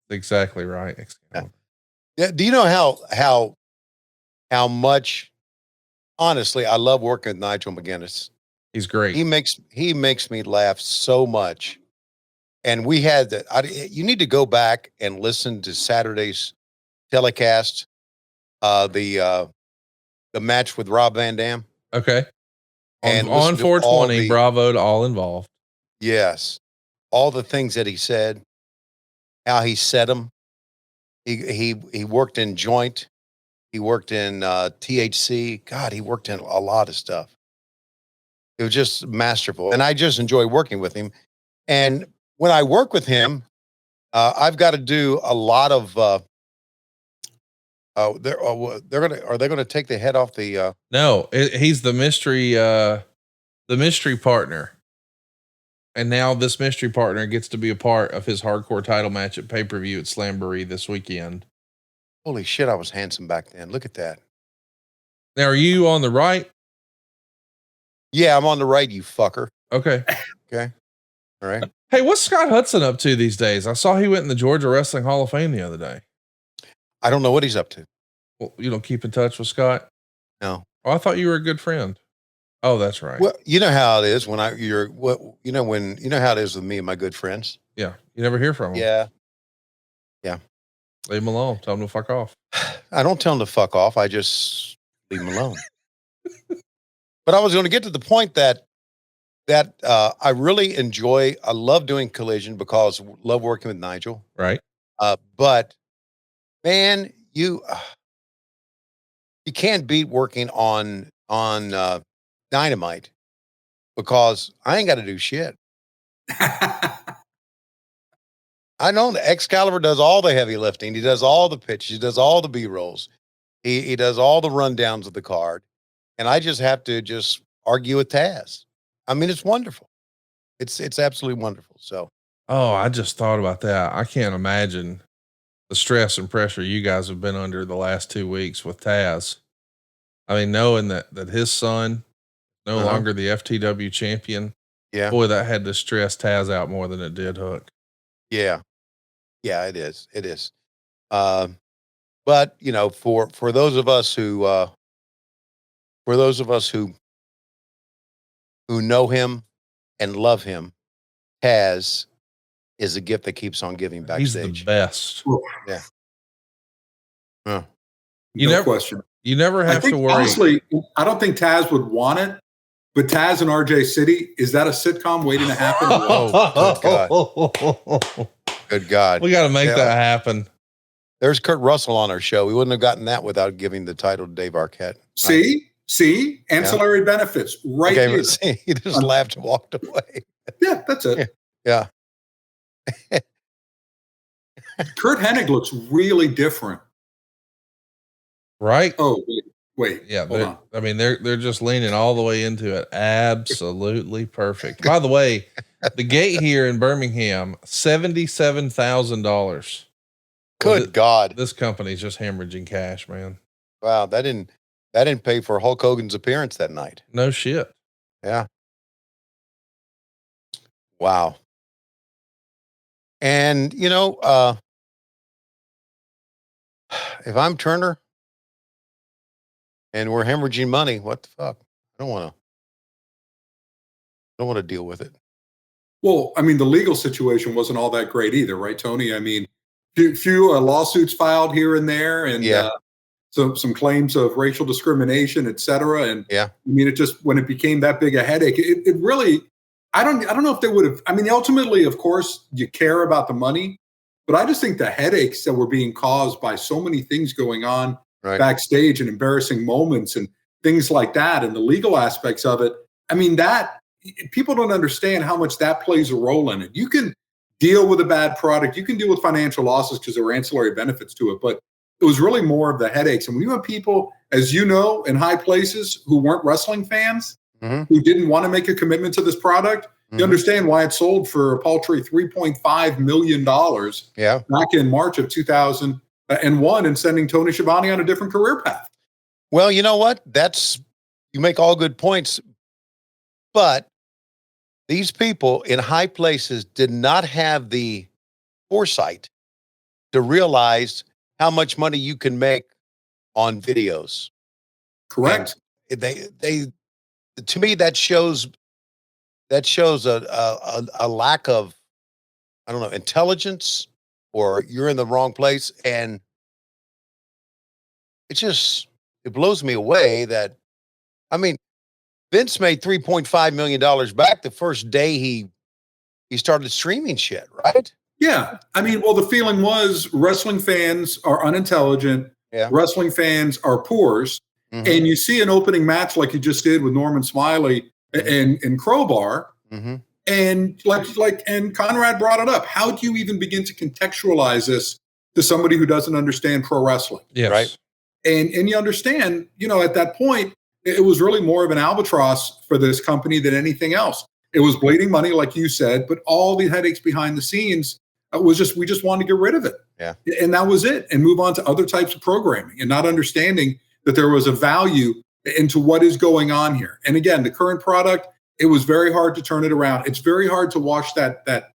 Exactly right, Excalibur. Yeah. Do you know how much, honestly, I love working with Nigel McGuinness. He's great. He makes me laugh so much. And we had you need to go back and listen to Saturday's telecast, the match with Rob Van Dam. Okay. And on 420, bravo to all involved. Yes. All the things that he said, how he said them. He worked in Joint. He worked in THC. God, he worked in a lot of stuff. It was just masterful. And I just enjoy working with him. And when I work with him, I've got to do a lot of, are they going to take the head off the, No, he's the mystery partner. And now this mystery partner gets to be a part of his hardcore title match at pay-per-view at Slamboree this weekend. Holy shit, I was handsome back then. Look at that. Now, are you on the right? Yeah, I'm on the right, you fucker. Okay. Okay. All right. Hey, what's Scott Hudson up to these days? I saw he went in the Georgia Wrestling Hall of Fame the other day. I don't know what he's up to. Well, you don't keep in touch with Scott? No. Oh, I thought you were a good friend. Oh, that's right. Well, you know how it is when you know how it is with me and my good friends. Yeah. You never hear from him. Yeah. Leave him alone. Tell him to fuck off. I don't tell him to fuck off. I just leave him alone. But I was going to get to the point that that I really enjoy. I love doing Collision because love working with Nigel. Right. But man, you can't beat working on Dynamite because I ain't got to do shit. I know Excalibur does all the heavy lifting. He does all the pitches. He does all the B-rolls. He does all the rundowns of the card. And I just have to just argue with Taz. I mean, it's wonderful. It's absolutely wonderful. So. Oh, I just thought about that. I can't imagine the stress and pressure you guys have been under the last 2 weeks with Taz. I mean, knowing that his son no longer the FTW champion. Yeah. Boy, that had to stress Taz out more than it did Hook. Yeah. Yeah, it is. It is. But you know, for those of us who know him and love him, Taz is a gift that keeps on giving backstage. He's the best. Yeah. No question. You never have to worry. Honestly, I don't think Taz would want it, but Taz and RJ City, is that a sitcom waiting to happen? Oh, good God. Good God. We got to make that happen. There's Kurt Russell on our show. We wouldn't have gotten that without giving the title to Dave Arquette. See, ancillary benefits right here. See, he just laughed and walked away. Yeah, that's it. Yeah. Kurt Hennig looks really different. Right? Oh, wait. Yeah, I mean, they're just leaning all the way into it. Absolutely perfect. By the way, the gate here in Birmingham, $77,000. Good God. This company's just hemorrhaging cash, man. Wow, that didn't pay for Hulk Hogan's appearance that night. No shit. Yeah. Wow. And you know, if I'm Turner and we're hemorrhaging money, what the fuck? I don't want to deal with it. Well, I mean, the legal situation wasn't all that great either, right, Tony? I mean, few lawsuits filed here and there, and some claims of racial discrimination, et cetera. And I mean, it just, when it became that big a headache, it really, I don't know if they would have, I mean, ultimately, of course, you care about the money, but I just think the headaches that were being caused by so many things going on backstage and embarrassing moments and things like that, and the legal aspects of it. I mean, that people don't understand how much that plays a role in it. You can deal with a bad product. You can deal with financial losses because there were ancillary benefits to it, but it was really more of the headaches. And when you have people, as you know, in high places who weren't wrestling fans, who didn't want to make a commitment to this product, you understand why it sold for a paltry $3.5 million back in March of 2001 and sending Tony Schiavone on a different career path. Well, you know what? You make all good points, but these people in high places did not have the foresight to realize how much money you can make on videos. Correct. And they to me, that shows a lack of, I don't know, intelligence, or you're in the wrong place. And it blows me away that, I mean, Vince made $3.5 million back the first day he started streaming shit, right? Yeah. I mean, well, the feeling was wrestling fans are unintelligent. Yeah. Wrestling fans are poors. And you see an opening match like you just did with Norman Smiley and Crowbar. And and Conrad brought it up. How do you even begin to contextualize this to somebody who doesn't understand pro wrestling? Yes. Right. And you understand, at that point, it was really more of an albatross for this company than anything else. It was bleeding money, like you said, but all the headaches behind the scenes was we just wanted to get rid of it. Yeah. And that was it. And move on to other types of programming, and not understanding that there was a value into what is going on here. And again, the current product, it was very hard to turn it around. It's very hard to wash that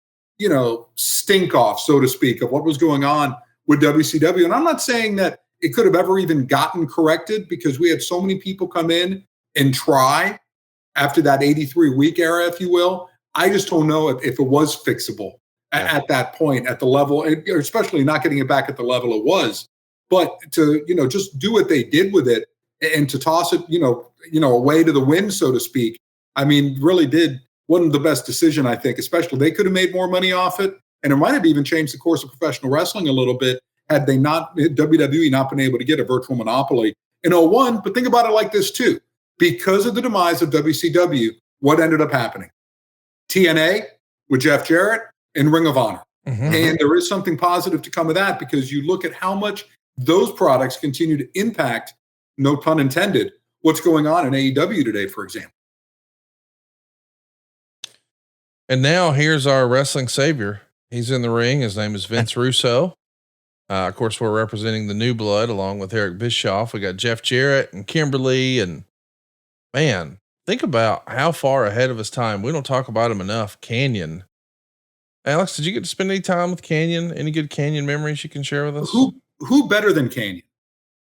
stink off, so to speak, of what was going on with WCW. And I'm not saying that it could have ever even gotten corrected, because we had so many people come in and try after that 83-week era, if you will. I just don't know if it was fixable at that point, at the level, especially not getting it back at the level it was. But to, just do what they did with it and to toss it, away to the wind, so to speak, I mean, really did wasn't the best decision, I think, especially they could have made more money off it. And it might have even changed the course of professional wrestling a little bit had WWE not been able to get a virtual monopoly in 01. But think about it like this too. Because of the demise of WCW, what ended up happening? TNA with Jeff Jarrett and Ring of Honor. Mm-hmm. And there is something positive to come of that because you look at how much those products continue to impact, no pun intended, what's going on in AEW today, for example. And now here's our wrestling savior. He's in the ring. His name is Vince Russo. Of course, we're representing the New Blood along with Eric Bischoff. We got Jeff Jarrett and Kimberly. And man, think about how far ahead of his time. We don't talk about him enough. Canyon. Alex, did you get to spend any time with Canyon? Any good Canyon memories you can share with us? Who better than Canyon?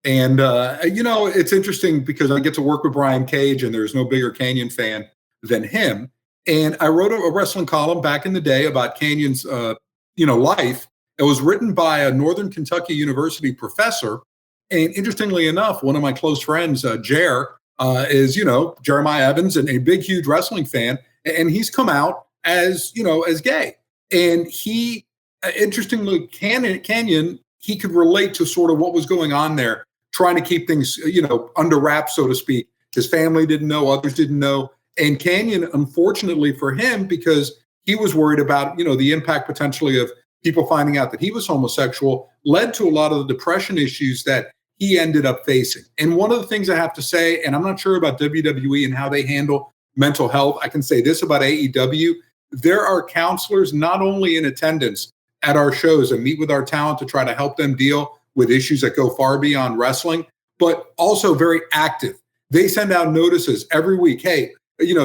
And, it's interesting because I get to work with Brian Cage, and there's no bigger Canyon fan than him. And I wrote a wrestling column back in the day about Canyon's, life. It was written by a Northern Kentucky University professor. And interestingly enough, one of my close friends, Jer, is, Jeremiah Evans, and a big, huge wrestling fan. And he's come out as gay. And he, interestingly, Canyon, he could relate to sort of what was going on there, trying to keep things, under wraps, so to speak. His family didn't know, others didn't know. And Canyon, unfortunately for him, because he was worried about, the impact potentially of people finding out that he was homosexual, led to a lot of the depression issues that he ended up facing. And one of the things I have to say, and I'm not sure about WWE and how they handle mental health, I can say this about AEW. There are counselors not only in attendance at our shows and meet with our talent to try to help them deal with issues that go far beyond wrestling, but also very active. They send out notices every week. Hey,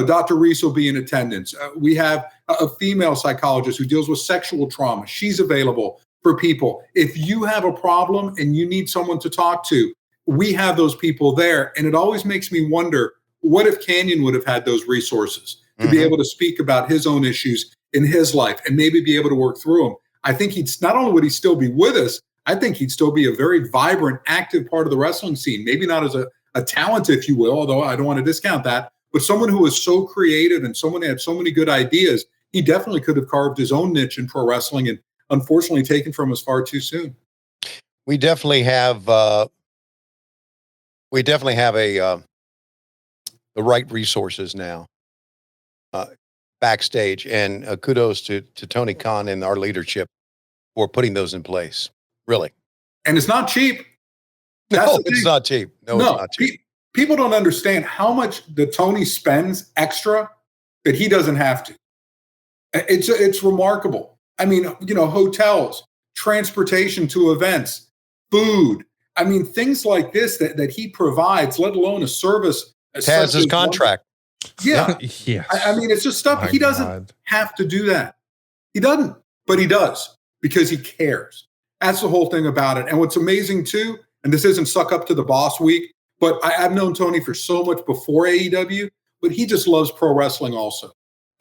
Dr. Reese will be in attendance. We have a female psychologist who deals with sexual trauma. She's available for people. If you have a problem and you need someone to talk to, we have those people there. And it always makes me wonder, what if Canyon would have had those resources to be able to speak about his own issues in his life and maybe be able to work through them? I think not only would he still be with us, I think he'd still be a very vibrant, active part of the wrestling scene. Maybe not as a talent, if you will, although I don't want to discount that, but someone who was so creative and someone who had so many good ideas, he definitely could have carved his own niche in pro wrestling and unfortunately taken from us far too soon. We definitely have the right resources now backstage, and kudos to Tony Khan and our leadership for putting those in place. Really. And it's not cheap. No, it's not cheap. No, it's not cheap. People don't understand how much that Tony spends extra that he doesn't have to. It's remarkable. I mean, hotels, transportation to events, food. I mean, things like this that he provides, let alone a service. Has his contract. Yeah. Yes. I mean, it's just stuff. He doesn't have to do that. He doesn't, but he does because he cares. That's the whole thing about it. And what's amazing too, and this isn't suck up to the boss week, but I've known Tony for so much before AEW, but he just loves pro wrestling also.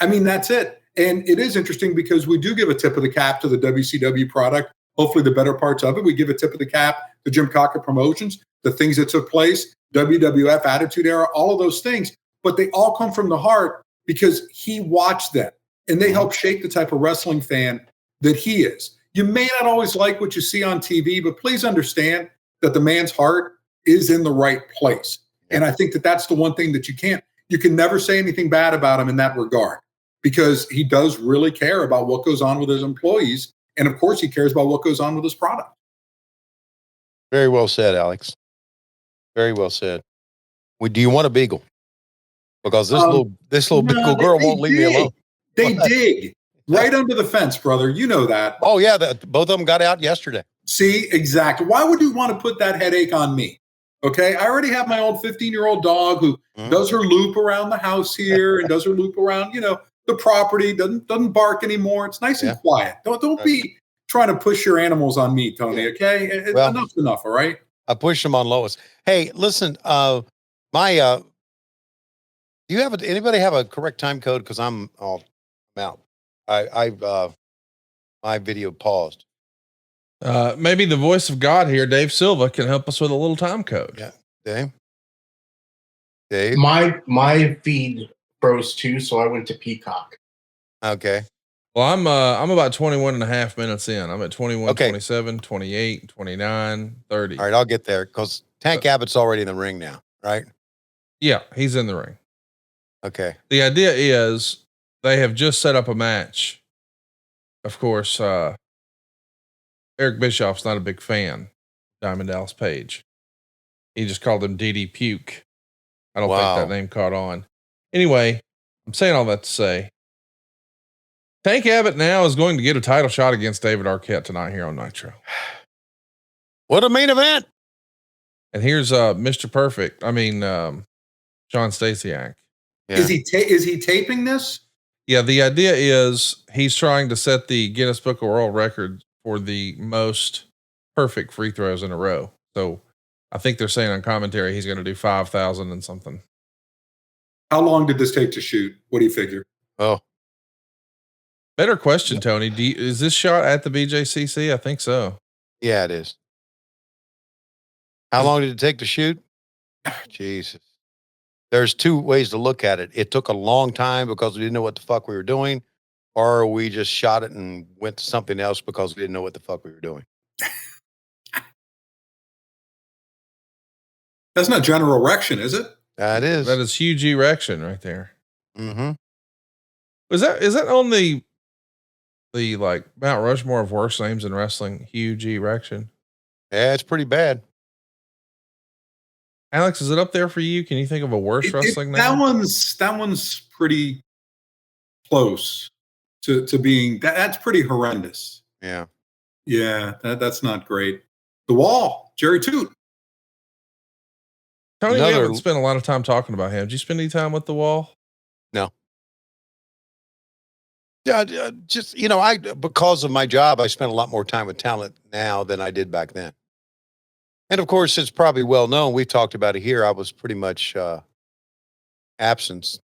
I mean, that's it. And it is interesting because we do give a tip of the cap to the WCW product. Hopefully the better parts of it. We give a tip of the cap to Jim Cocker Promotions, the things that took place, WWF Attitude Era, all of those things. But they all come from the heart because he watched them and they help shape the type of wrestling fan that he is. You may not always like what you see on TV, but please understand that the man's heart is in the right place. And I think that that's the one thing that you can never say anything bad about him in that regard, because he does really care about what goes on with his employees. And of course he cares about what goes on with his product. Very well said, Alex. Very well said. Do you want a beagle? Because this little beagle girl won't leave me alone. They dig right under the fence, brother. You know that. Oh yeah. Both of them got out yesterday. See, exactly. Why would you want to put that headache on me? Okay. I already have my old 15-year-old dog who does her loop around the house here and does her loop around, the property, doesn't bark anymore. It's nice and quiet. Don't be trying to push your animals on me, Tony. Okay. Enough's enough. All right. I pushed them on Lois. Hey, listen, do you have anybody have a correct time code? Cause I'm out. My video paused. Maybe the voice of God here, Dave Silva, can help us with a little time code. Yeah. Dave. My feed Bros too, so I went to Peacock. Okay. Well, I'm about 21 and a half minutes in. I'm at 21, 27, 28, 29, 30. All right, I'll get there because Tank Abbott's already in the ring now, right? Yeah, he's in the ring. Okay. The idea is they have just set up a match. Of course, Eric Bischoff's not a big fan of Diamond Dallas Page. He just called him DD Puke. I don't think that name caught on. Anyway, I'm saying all that to say, Tank Abbott now is going to get a title shot against David Arquette tonight here on Nitro. What a main event. And here's Mr. Perfect. I mean, John Stasiak. Yeah. Is he taping this? Yeah, the idea is he's trying to set the Guinness Book of World Record for the most perfect free throws in a row. So I think they're saying on commentary he's going to do 5,000 and something. How long did this take to shoot? What do you figure? Oh, better question, Tony. Is this shot at the BJCC? I think so. Yeah, it is. How long did it take to shoot? Jesus. There's two ways to look at it. It took a long time because we didn't know what the fuck we were doing, or we just shot it and went to something else because we didn't know what the fuck we were doing. That's not general erection, is it? That is. That is huge erection right there. Mm-hmm. Is that on the like Mount Rushmore of worst names in wrestling? Huge erection. Yeah, it's pretty bad. Alex, is it up there for you? Can you think of a worse wrestling name? That one's pretty close to being that's pretty horrendous. Yeah. Yeah, that's not great. The Wall, Jerry Toot. Tony, we haven't spent a lot of time talking about him. Did you spend any time with the Wall? No. Yeah, just because of my job, I spend a lot more time with talent now than I did back then. And of course, it's probably well known. We've talked about it here. I was pretty much absent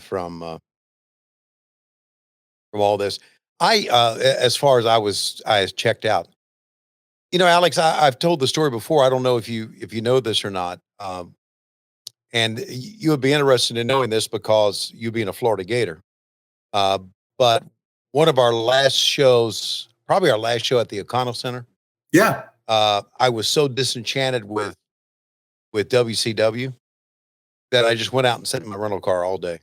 from all this. As far as I checked out. Alex, I've told the story before. I don't know if you know this or not. And you would be interested in knowing this because you being a Florida Gator. But one of our last shows, probably our last show at the Econo Center. Yeah. I was so disenchanted with WCW that I just went out and sat in my rental car all day.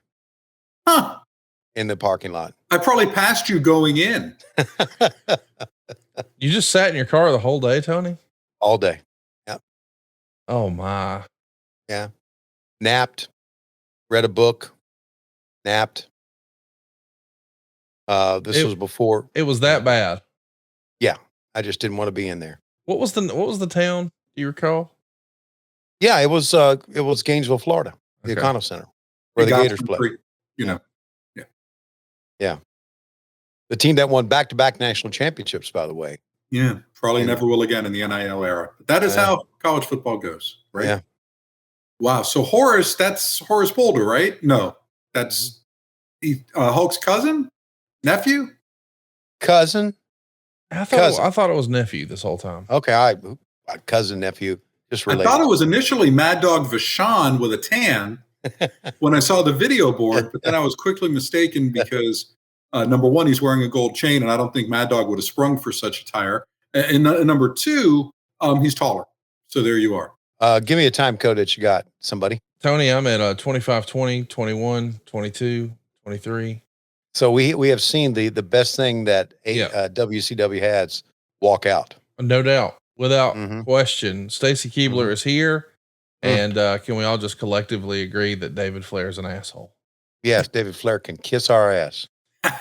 Huh. In the parking lot. I probably passed you going in. You just sat in your car the whole day, Tony? All day. Yep. Oh my. Yeah. Napped. Read a book. Napped. This was before. It was that bad. Yeah. I just didn't want to be in there. What was the town? Do you recall? Yeah, it was Gainesville, Florida, the Econo Center, where the Gators play. Yeah. Yeah. The team that won back-to-back national championships, by the way. Yeah, probably never will again in the NIL era. But that is how college football goes, right? Yeah. Wow. So Horace, that's Horace Boulder, right? No, that's Hulk's cousin, nephew, cousin. I thought it was nephew this whole time. Okay, cousin, nephew, just related. I thought it was initially Mad Dog Vachon with a tan when I saw the video board, but then I was quickly mistaken because number one, he's wearing a gold chain, and I don't think Mad Dog would have sprung for such attire. And number two, he's taller. So there you are. Give me a time code that you got, somebody. Tony, I'm at 25, 20, 21, 22, 23. So we have seen the best thing that WCW has walk out. No doubt. Without question. Stacy Keebler is here. And can we all just collectively agree that David Flair is an asshole? Yes, David Flair can kiss our ass.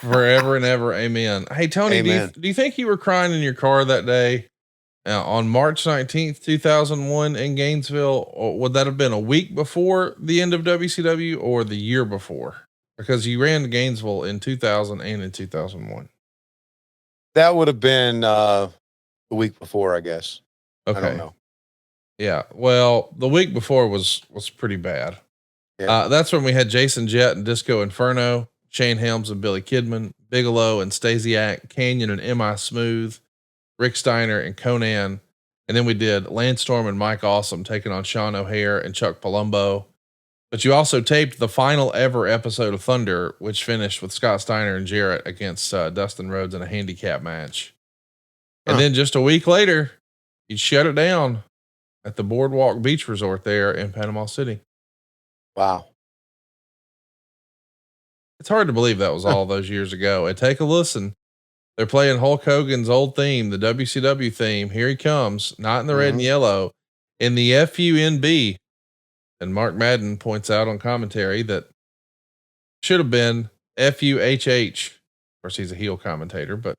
Forever and ever. Amen. Hey, Tony, do you think you were crying in your car that day on March 19th, 2001 in Gainesville? Or would that have been a week before the end of WCW or the year before? Because you ran to Gainesville in 2000 and in 2001. That would have been the week before, I guess. Okay. I don't know. Yeah. Well, the week before was pretty bad. Yeah. That's when we had Jason Jett and Disco Inferno, Shane Helms and Billy Kidman, Bigelow and Stasiak, Canyon and M.I. Smooth, Rick Steiner and Conan. And then we did Lance Storm and Mike Awesome taking on Sean O'Hare and Chuck Palumbo. But you also taped the final ever episode of Thunder, which finished with Scott Steiner and Jarrett against Dustin Rhodes in a handicap match. And then just a week later, you shut it down at the Boardwalk Beach Resort there in Panama City. Wow. It's hard to believe that was all those years ago. And take a listen. They're playing Hulk Hogan's old theme, the WCW theme. Here he comes, not in the red and yellow, in the FUNB. And Mark Madden points out on commentary that should have been FUHH. Of course, he's a heel commentator, but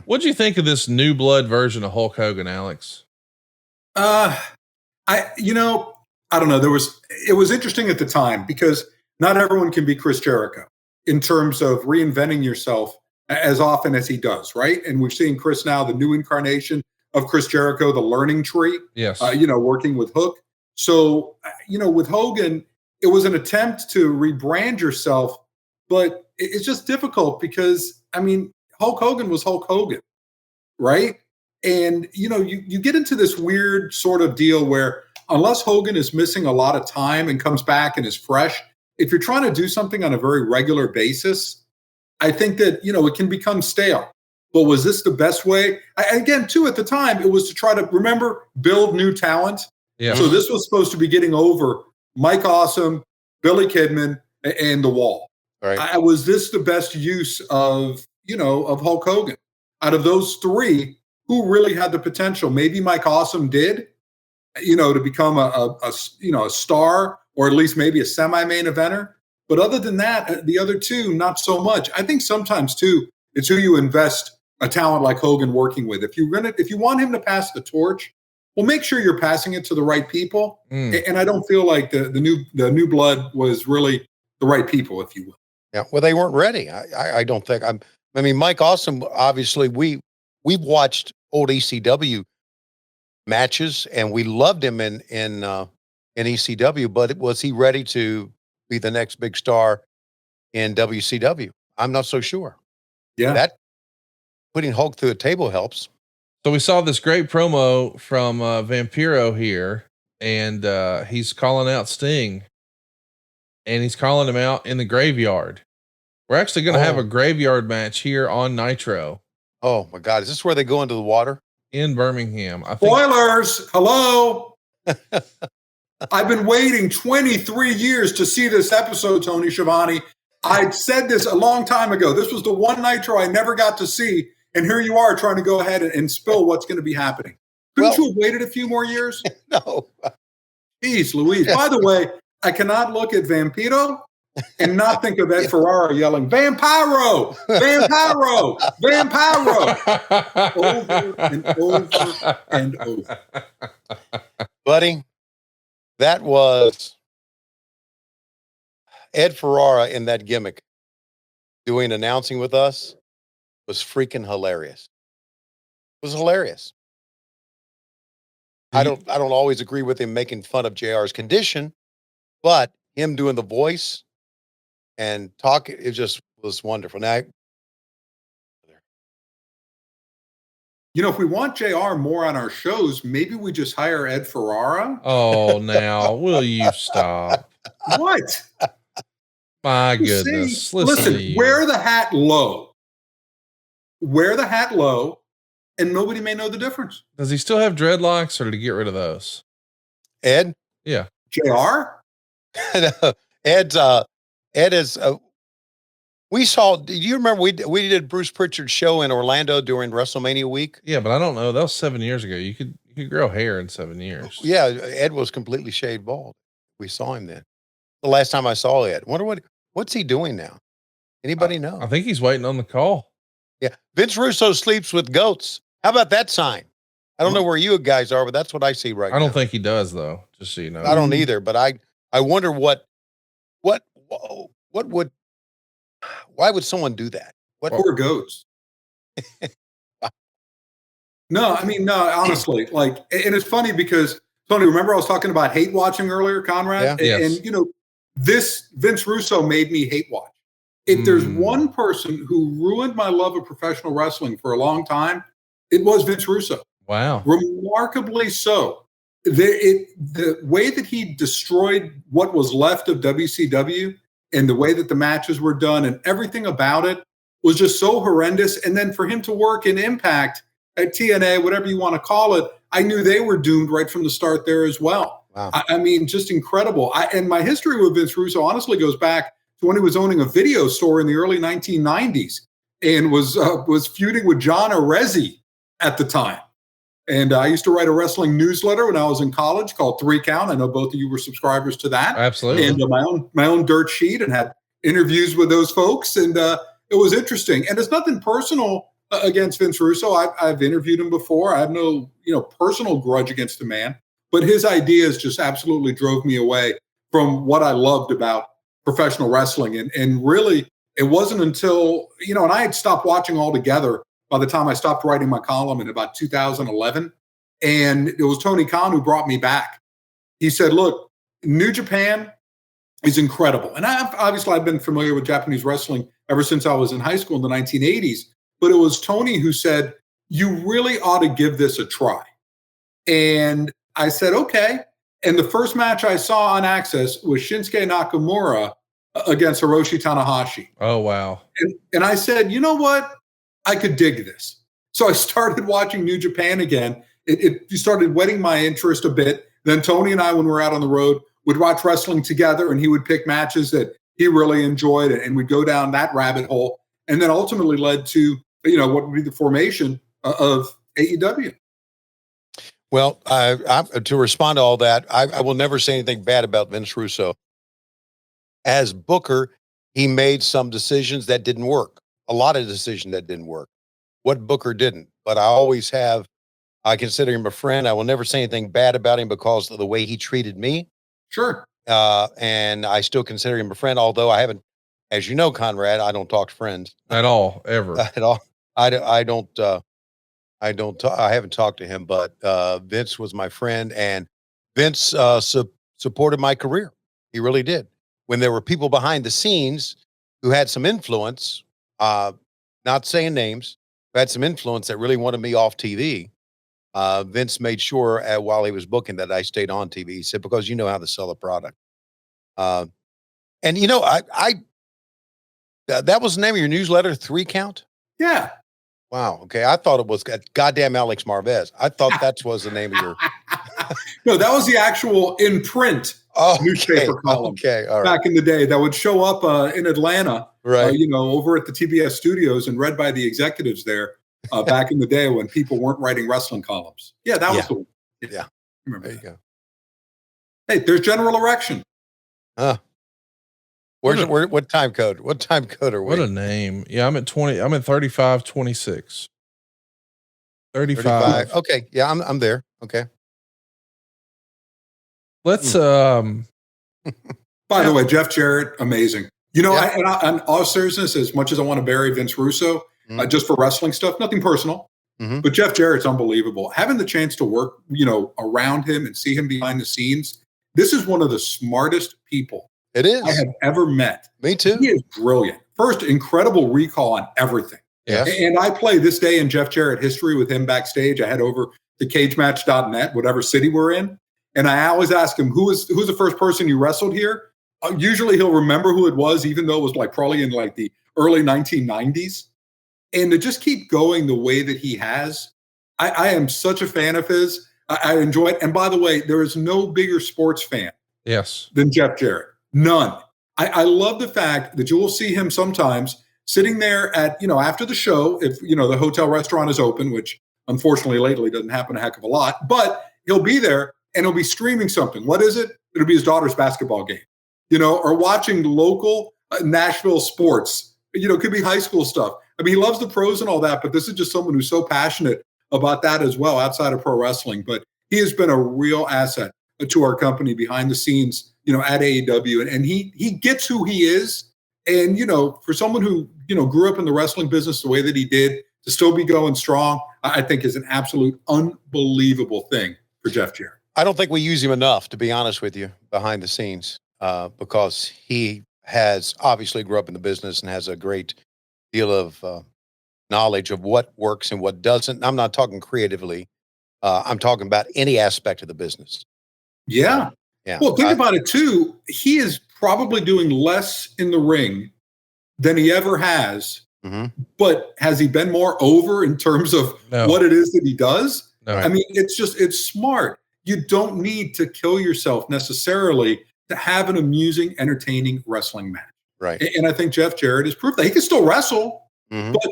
what'd you think of this new blood version of Hulk Hogan, Alex? I don't know. It was interesting at the time because not everyone can be Chris Jericho in terms of reinventing yourself as often as he does, right? And we're seeing Chris now, the new incarnation of Chris Jericho, the learning tree. Yes. Working with Hook. So, with Hogan, it was an attempt to rebrand yourself, but it's just difficult because, Hulk Hogan was Hulk Hogan, right? And, you get into this weird sort of deal where unless Hogan is missing a lot of time and comes back and is fresh, if you're trying to do something on a very regular basis, I think that, it can become stale. But was this the best way? Again, too, at the time, it was to try to, build new talent. Yeah. So this was supposed to be getting over Mike Awesome, Billy Kidman, and The Wall. Right. Was this the best use of Hulk Hogan? Out of those three, who really had the potential? Maybe Mike Awesome did, to become a star, or at least maybe a semi-main eventer. But other than that, the other two, not so much. I think sometimes too, it's who you invest a talent like Hogan working with. If you want him to pass the torch, well, make sure you're passing it to the right people. And I don't feel like the new blood was really the right people, if you will. Yeah. Well, they weren't ready. I don't think. Mike Awesome, obviously, we've watched old ECW matches and we loved him in ECW, but was he ready to be the next big star in WCW? I'm not so sure. Yeah. That putting Hulk through a table helps. So we saw this great promo from Vampiro here, and he's calling out Sting, and he's calling him out in the graveyard. We're actually going to have a graveyard match here on Nitro. Oh my God. Is this where they go into the water? In Birmingham. Spoilers. Hello. I've been waiting 23 years to see this episode, Tony Schiavone. I said this a long time ago. This was the one Nitro I never got to see. And here you are trying to go ahead and spill what's going to be happening. Couldn't you have waited a few more years? No. Jeez Louise. By the way, I cannot look at Vampiro and not think of Ed Ferrara yelling, Vampiro! Vampiro! Vampiro! Over and over and over. Buddy, that was Ed Ferrara in that gimmick doing announcing with us. Was freaking hilarious. It was hilarious. I don't always agree with him making fun of JR's condition, but him doing the voice and talk, it just was wonderful. Now, if we want JR more on our shows, maybe we just hire Ed Ferrara. Oh, now will you stop? What? My goodness. Listen, wear the hat low. Wear the hat low, and nobody may know the difference. Does he still have dreadlocks, or did he get rid of those? Ed? Yeah. JR? Ed is, we saw, do you remember we did Bruce Pritchard's show in Orlando during WrestleMania week? Yeah, but I don't know. That was 7 years ago. You could grow hair in 7 years. Yeah. Ed was completely shaved bald. We saw him then. The last time I saw Ed. Wonder what's he doing now? Anybody know? I think he's waiting on the call. Yeah. Vince Russo sleeps with goats. How about that sign? I don't know where you guys are, but that's what I see right now. I don't think he does, though, just so you know. I don't either, but I wonder why would someone do that? Poor goats. No, honestly, and it's funny because, Tony, remember I was talking about hate watching earlier, Conrad? Yeah. And this Vince Russo made me hate watch. If there's one person who ruined my love of professional wrestling for a long time, it was Vince Russo. Wow. Remarkably so. the way that he destroyed what was left of WCW and the way that the matches were done and everything about it was just so horrendous. And then for him to work in Impact at TNA, whatever you want to call it, I knew they were doomed right from the start there as well. Wow. I mean, just incredible. And my history with Vince Russo honestly goes back to when he was owning a video store in the early 1990s and was feuding with John Arezzi at the time. And I used to write a wrestling newsletter when I was in college called 3 Count. I know both of you were subscribers to that. Absolutely. And my own dirt sheet, and had interviews with those folks. And it was interesting. And it's nothing personal against Vince Russo. I've interviewed him before. I have no personal grudge against the man. But his ideas just absolutely drove me away from what I loved about professional wrestling. And really, it wasn't until, and I had stopped watching altogether by the time I stopped writing my column in about 2011. And it was Tony Khan who brought me back. He said, look, New Japan is incredible. And I've been familiar with Japanese wrestling ever since I was in high school in the 1980s. But it was Tony who said, you really ought to give this a try. And I said, okay. And the first match I saw on Access was Shinsuke Nakamura against Hiroshi Tanahashi. Oh, wow. And I said, you know what? I could dig this. So I started watching New Japan again. It started whetting my interest a bit. Then Tony and I, when we're out on the road, would watch wrestling together, and he would pick matches that he really enjoyed, and we'd go down that rabbit hole. And then ultimately led to, what would be the formation of AEW. Well, to respond to all that, I will never say anything bad about Vince Russo. As Booker, he made some decisions that didn't work. A lot of decisions that didn't work. What Booker didn't. But I consider him a friend. I will never say anything bad about him because of the way he treated me. Sure. And I still consider him a friend, although I haven't, as you know, Conrad, I don't talk to friends. At all, ever. At all. I haven't talked to him, but Vince was my friend, and Vince supported my career. He really did. When there were people behind the scenes who had some influence, not saying names, who had some influence that really wanted me off TV, Vince made sure while he was booking that I stayed on TV. He said, because you know how to sell a product. And that was the name of your newsletter, 3 Count? Yeah. Wow. Okay. I thought it was goddamn Alex Marvez. I thought that was the name of your. No, that was the actual in print newspaper column. Okay. All right. Back in the day, that would show up in Atlanta, right? Over at the TBS studios and read by the executives there back in the day when people weren't writing wrestling columns. Yeah, that was the one. Yeah. Remember there you go. Hey, there's General Erection. What time code? What time code are we? What a name. Yeah, I'm at 20. I'm at 3526. 35. Okay. Yeah, I'm there. Okay. Let's By the way, Jeff Jarrett, amazing. In all seriousness, as much as I want to bury Vince Russo, just for wrestling stuff, nothing personal, but Jeff Jarrett's unbelievable. Having the chance to work, around him and see him behind the scenes, this is one of the smartest people it is I have ever met. Me too. He is brilliant. First, incredible recall on everything. Yes. And I play this day in Jeff Jarrett history with him backstage. I head over to cagematch.net, whatever city we're in. And I always ask him, who's the first person you wrestled here? Usually he'll remember who it was, even though it was probably in the early 1990s. And to just keep going the way that he has, I am such a fan of his. I enjoy it. And by the way, there is no bigger sports fan than Jeff Jarrett. None. I love the fact that you will see him sometimes sitting there at, after the show, if, the hotel restaurant is open, which unfortunately lately doesn't happen a heck of a lot, but he'll be there and he'll be streaming something. What is it? It'll be his daughter's basketball game, or watching local Nashville sports. It could be high school stuff. I mean, he loves the pros and all that, but this is just someone who's so passionate about that as well outside of pro wrestling. But he has been a real asset to our company behind the scenes, at AEW. And he gets who he is. And, for someone who, grew up in the wrestling business the way that he did, to still be going strong, I think is an absolute unbelievable thing for Jeff Jarrett. I don't think we use him enough, to be honest with you, behind the scenes, because he has obviously grew up in the business and has a great deal of knowledge of what works and what doesn't. I'm not talking creatively, I'm talking about any aspect of the business. Yeah. Yeah. Well, think about it too. He is probably doing less in the ring than he ever has. Mm-hmm. But has he been more over in terms of what it is that he does? No. I mean, it's smart. You don't need to kill yourself necessarily to have an amusing, entertaining wrestling match. Right. And I think Jeff Jarrett has proved that he can still wrestle. Mm-hmm. But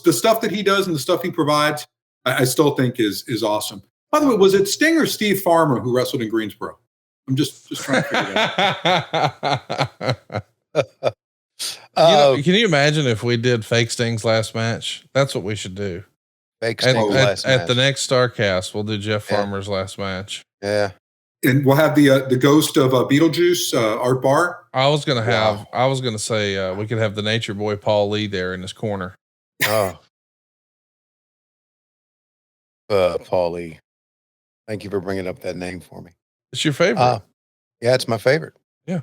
the stuff that he does and the stuff he provides, I still think is awesome. By the way, was it Sting or Steve Farmer who wrestled in Greensboro? I'm just trying to figure that out. Can you imagine if we did fake Sting's last match? That's what we should do. Fake Sting's last match. At the next Starcast, we'll do Jeff Farmer's last match. Yeah. And we'll have the ghost of Beetlejuice, Art Barr. I was gonna say we could have the Nature Boy Paul Lee there in his corner. Oh, Paul Lee. Thank you for bringing up that name for me. It's your favorite. Yeah, it's my favorite. Yeah.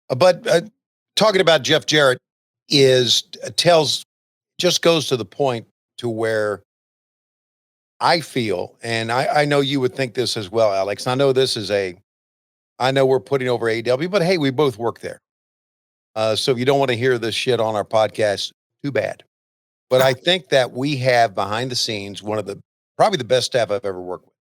But talking about Jeff Jarrett just goes to the point to where I feel, and I know you would think this as well, Alex. I know we're putting over AEW, but hey, we both work there. So if you don't want to hear this shit on our podcast, too bad. But I think that we have behind the scenes probably the best staff I've ever worked with.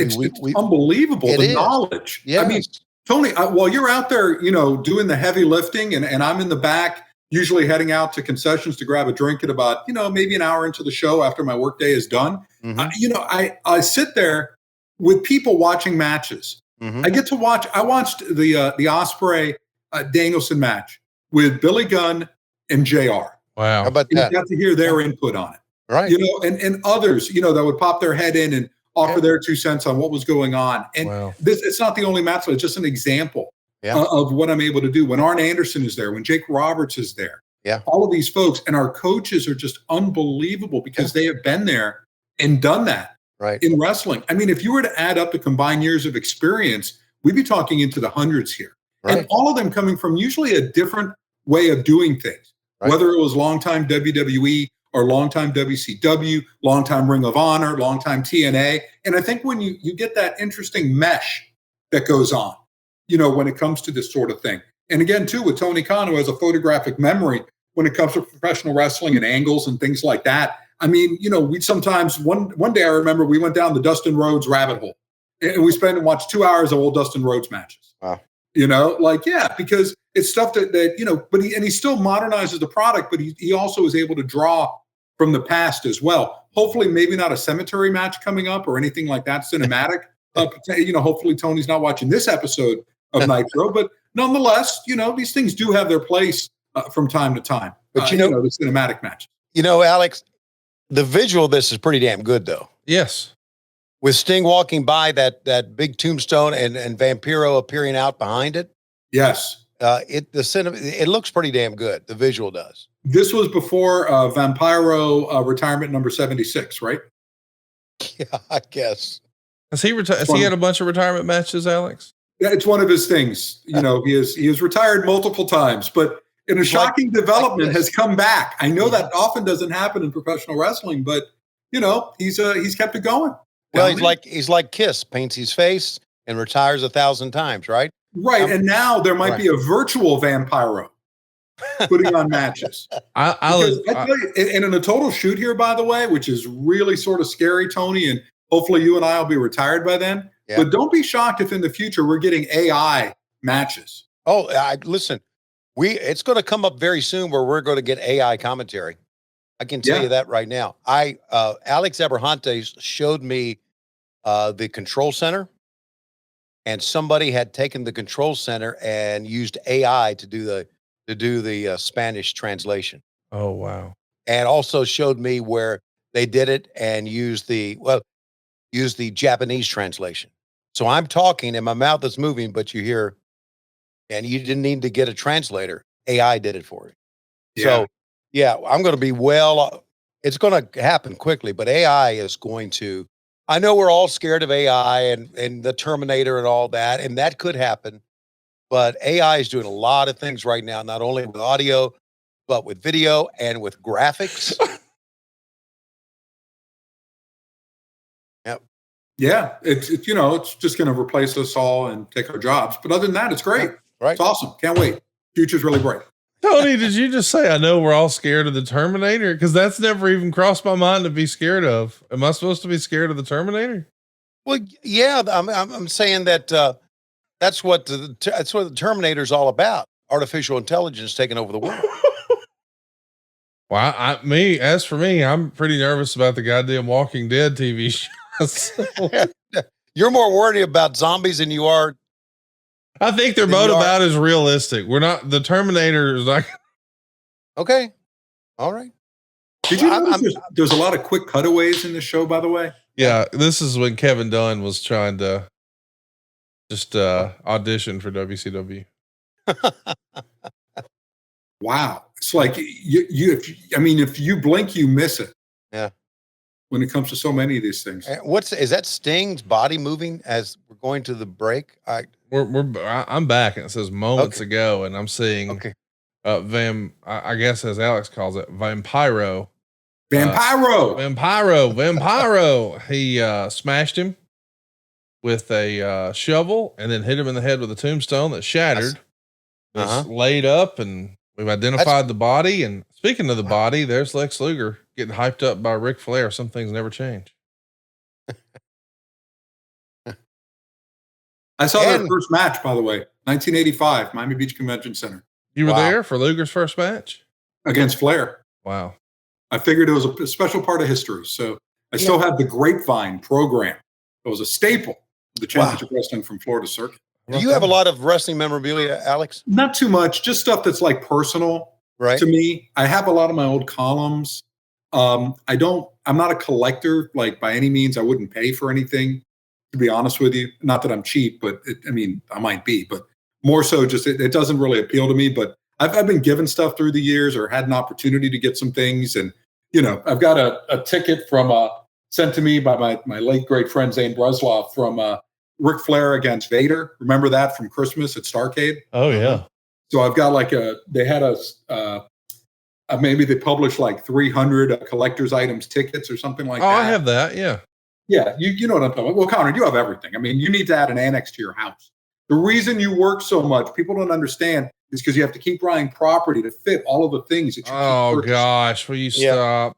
It's unbelievable, knowledge. Yes. I mean, Tony, while you're out there, doing the heavy lifting and I'm in the back, usually heading out to concessions to grab a drink at about, maybe an hour into the show after my workday is done. Mm-hmm. I sit there with people watching matches. Mm-hmm. I watched the Ospreay Danielson match with Billy Gunn and JR. Wow. How about that? You got to hear their input on it. Right. And others, that would pop their head in and offer their 2 cents on what was going on. And it's not the only match, it's just an example of what I'm able to do. When Arn Anderson is there, when Jake Roberts is there, all of these folks and our coaches are just unbelievable because they have been there and done that in wrestling. I mean, if you were to add up the combined years of experience, we'd be talking into the hundreds here. Right. And all of them coming from usually a different way of doing things, whether it was longtime WWE or longtime WCW, longtime Ring of Honor, longtime TNA. And I think when you get that interesting mesh that goes on, when it comes to this sort of thing. And again, too, with Tony Khan, who has a photographic memory when it comes to professional wrestling and angles and things like that. I mean, we sometimes, one day I remember we went down the Dustin Rhodes rabbit hole and we spent and watched 2 hours of old Dustin Rhodes matches. Wow. Because it's stuff that but he still modernizes the product, but he also is able to draw from the past as well. Hopefully, maybe not a cemetery match coming up or anything like that cinematic. Hopefully Tony's not watching this episode of Nitro, but nonetheless, these things do have their place from time to time. But the cinematic matches. Alex, the visual of this is pretty damn good, though. Yes. With Sting walking by that big tombstone and Vampiro appearing out behind it. Yes. It looks pretty damn good. The visual does. This was before Vampiro retirement number 76, right? Yeah, I guess. Has he had a bunch of retirement matches, Alex? Yeah, it's one of his things. He has retired multiple times, but in a shocking development has come back. I know that often doesn't happen in professional wrestling, but he's kept it going. Well, he's like Kiss, paints his face and retires 1,000 times, right? Right, and now there might be a virtual Vampiro putting on matches. I tell you, and in a total shoot here, by the way, which is really sort of scary, Tony, and hopefully you and I will be retired by then. Yeah. But don't be shocked if in the future we're getting AI matches. Oh, listen, it's going to come up very soon where we're going to get AI commentary. I can tell you that right now. Alex Abrahante showed me the control center, and somebody had taken the control center and used AI to do the Spanish translation. Oh, wow. And also showed me where they did it and used the Japanese translation. So I'm talking and my mouth is moving, but you hear, and you didn't need to get a translator. AI did it for you. Yeah. So, I'm going to be it's going to happen quickly, but AI is going to, I know we're all scared of AI and the Terminator and all that, and that could happen, but AI is doing a lot of things right now, not only with audio, but with video and with graphics. Yeah, it's just going to replace us all and take our jobs. But other than that, it's great. Right. It's awesome. Can't wait. Future's really bright. Tony, did you just say, I know we're all scared of the Terminator? Because that's never even crossed my mind to be scared of. Am I supposed to be scared of the Terminator? Well, yeah, I'm saying that that's what the Terminator's all about. Artificial intelligence taking over the world. Well, as for me, I'm pretty nervous about the goddamn Walking Dead TV shows. You're more worried about zombies than you are. I think they're both about as realistic. The Terminator is like. Okay. All right. Did you notice there's a lot of quick cutaways in the show, by the way? Yeah. This is when Kevin Dunn was trying to just audition for WCW. Wow. It's like if you blink, you miss it. Yeah. When it comes to so many of these things. Is that Sting's body moving as we're going to the break? I'm back and it says moments ago, and I'm seeing I guess as Alex calls it, Vampiro. He smashed him with a shovel and then hit him in the head with a tombstone that shattered. Just laid up, and we've identified the body. And speaking of the body, there's Lex Luger getting hyped up by Ric Flair. Some things never change. I saw their first match, by the way, 1985, Miami Beach Convention Center. You were there for Luger's first match? Against Flair. Wow. I figured it was a special part of history. So I still have the Grapevine program. It was a staple of the championship wrestling from Florida circuit. Do you have a lot of wrestling memorabilia, Alex? Not too much, just stuff that's like personal to me. I have a lot of my old columns. I'm not a collector, like by any means. I wouldn't pay for anything, to be honest with you. Not that I'm cheap, but I might be, but more so just it doesn't really appeal to me. But I've been given stuff through the years, or had an opportunity to get some things. And, I've got a ticket from sent to me by my late great friend Zane Bresloff from Ric Flair against Vader. Remember that from Christmas at Starrcade? Oh yeah. So I've got they had maybe they published like 300 collector's items tickets or something like that. Oh, I have that. Yeah. Yeah. You know what I'm talking about. Well, Conrad, you have everything. I mean, you need to add an annex to your house. The reason you work so much, people don't understand, is because you have to keep buying property to fit all of the things that you Oh gosh, will you stop?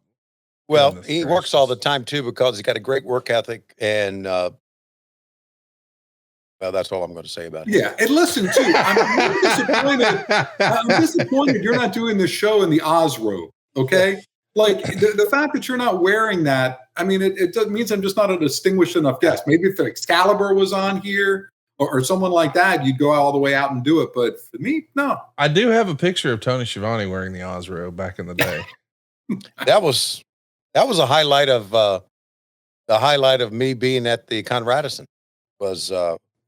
Well, he works all the time too, because he's got a great work ethic, and that's all I'm going to say about it. Yeah, and listen too, I'm disappointed you're not doing this show in the Oz robe. Okay, like the fact that you're not wearing that, I mean, it means I'm just not a distinguished enough guest. Maybe if Excalibur was on here or someone like that, you'd go all the way out and do it. But for me, no. I do have a picture of Tony Schiavone wearing the Oz robe back in the day. That was a highlight of me being at the Conradison, was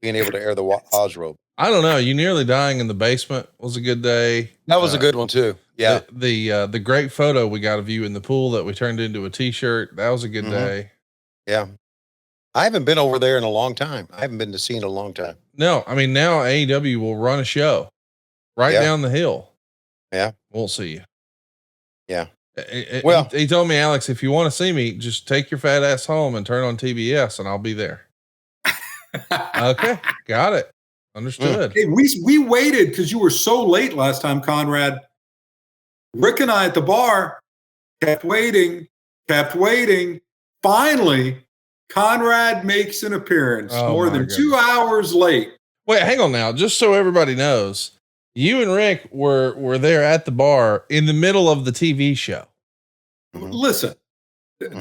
being able to air the Oz robe. I don't know. You nearly dying in the basement was a good day. That was a good one too. Yeah. The great photo we got of you in the pool that we turned into a t-shirt. That was a good day. Yeah. I haven't been over there in a long time. I haven't been to see in a long time. No, I mean, now AEW will run a show right down the hill. Yeah. We'll see you. Yeah. Well, he told me, Alex, if you want to see me, just take your fat ass home and turn on TBS and I'll be there. Okay. Got it. Understood. Hey, we waited because you were so late last time, Conrad. Rick and I at the bar kept waiting. Finally, Conrad makes an appearance more than 2 hours late. Wait, hang on now. Just so everybody knows, you and Rick were there at the bar in the middle of the TV show. Listen,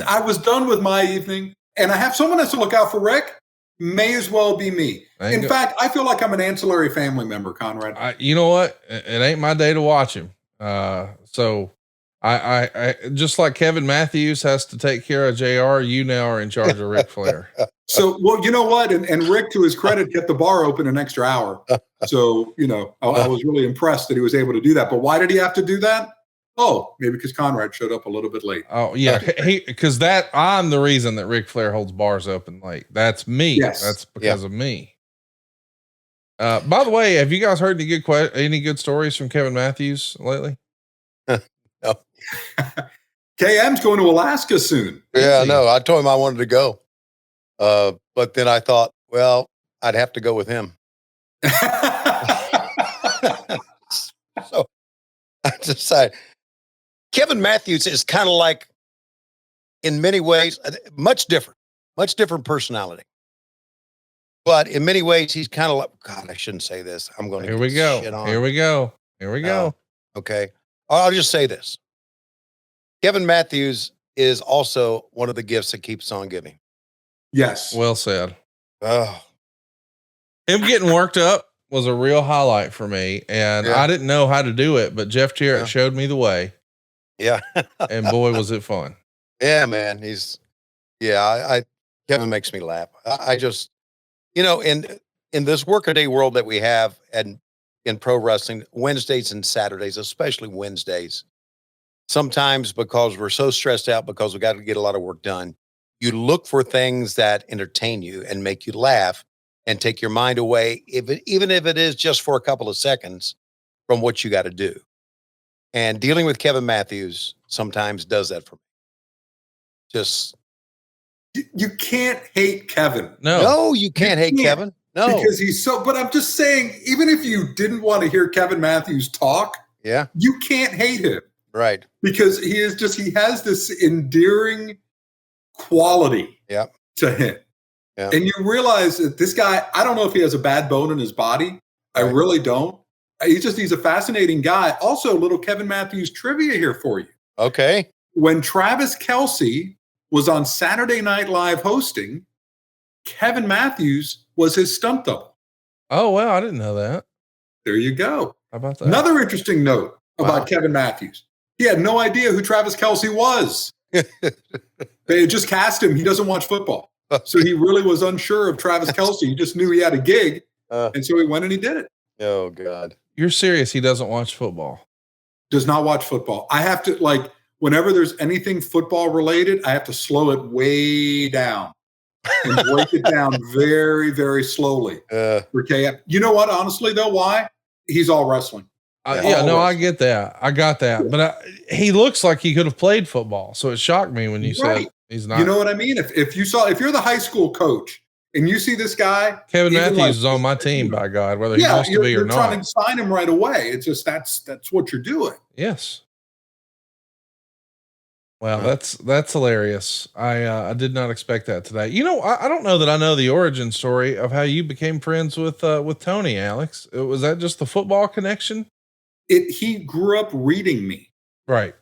I was done with my evening, and I have someone has to look out for Rick. May as well be me. In fact, I feel like I'm an ancillary family member, Conrad. You know what? It ain't my day to watch him. So I just like Kevin Matthews has to take care of JR, you now are in charge of Ric Flair. So, well, you know what? And Rick, to his credit, kept the bar open an extra hour. So, I was really impressed that he was able to do that. But why did he have to do that? Oh, maybe because Conrad showed up a little bit late. Oh, yeah. Because I'm the reason that Ric Flair holds bars open late. That's me. Yes. That's because of me. By the way, have you guys heard any good stories from Kevin Matthews lately? No. KM's going to Alaska soon. Yeah, no, I told him I wanted to go. But then I thought, well, I'd have to go with him. So I decided Kevin Matthews is kind of like, in many ways, much different personality. But in many ways, he's kind of like, God, I shouldn't say this. I'm going to Here we go. Here we go. Here we go. Okay. I'll just say this. Kevin Matthews is also one of the gifts that keeps on giving. Yes. Well said. Oh. Him getting worked up was a real highlight for me. And I didn't know how to do it, but Jeff Jarrett showed me the way. Yeah. And boy, was it fun. Yeah, man. Kevin makes me laugh. I just, in this workaday world that we have and in pro wrestling, Wednesdays and Saturdays, especially Wednesdays, sometimes because we're so stressed out because we got to get a lot of work done, you look for things that entertain you and make you laugh and take your mind away, even if it is just for a couple of seconds from what you got to do. And dealing with Kevin Matthews sometimes does that for me. Just you can't hate Kevin. No, you can't hate Kevin. No, because he's so. But I'm just saying, even if you didn't want to hear Kevin Matthews talk, you can't hate him, right? Because he has this endearing quality, to him. Yeah. And you realize that this guy, I don't know if he has a bad bone in his body. Right. I really don't. He's a fascinating guy. Also, a little Kevin Matthews trivia here for you. Okay. When Travis Kelce was on Saturday Night Live hosting, Kevin Matthews was his stunt double. Oh, well, I didn't know that. There you go. How about that? Another interesting note about Kevin Matthews. He had no idea who Travis Kelce was. They had just cast him. He doesn't watch football. So he really was unsure of Travis Kelce. He just knew he had a gig. And so he went and he did it. Oh, God. You're serious? He doesn't watch football? Does not watch football. I have to, whenever there's anything football related, I have to slow it way down and break it down very, very slowly. Okay. You know what? Honestly, though, why? He's all wrestling. I get that. I got that. But he looks like he could have played football. So it shocked me when you said he's not. You know what I mean? If you're the high school coach and you see this guy, Kevin Matthews is on my team, by God, whether he wants to be or not. You're trying to sign him right away. It's just that's what you're doing. Yes. Well, that's hilarious. I did not expect that today. I don't know that I know the origin story of how you became friends with Tony, Alex. Was that just the football connection? He grew up reading me. Right.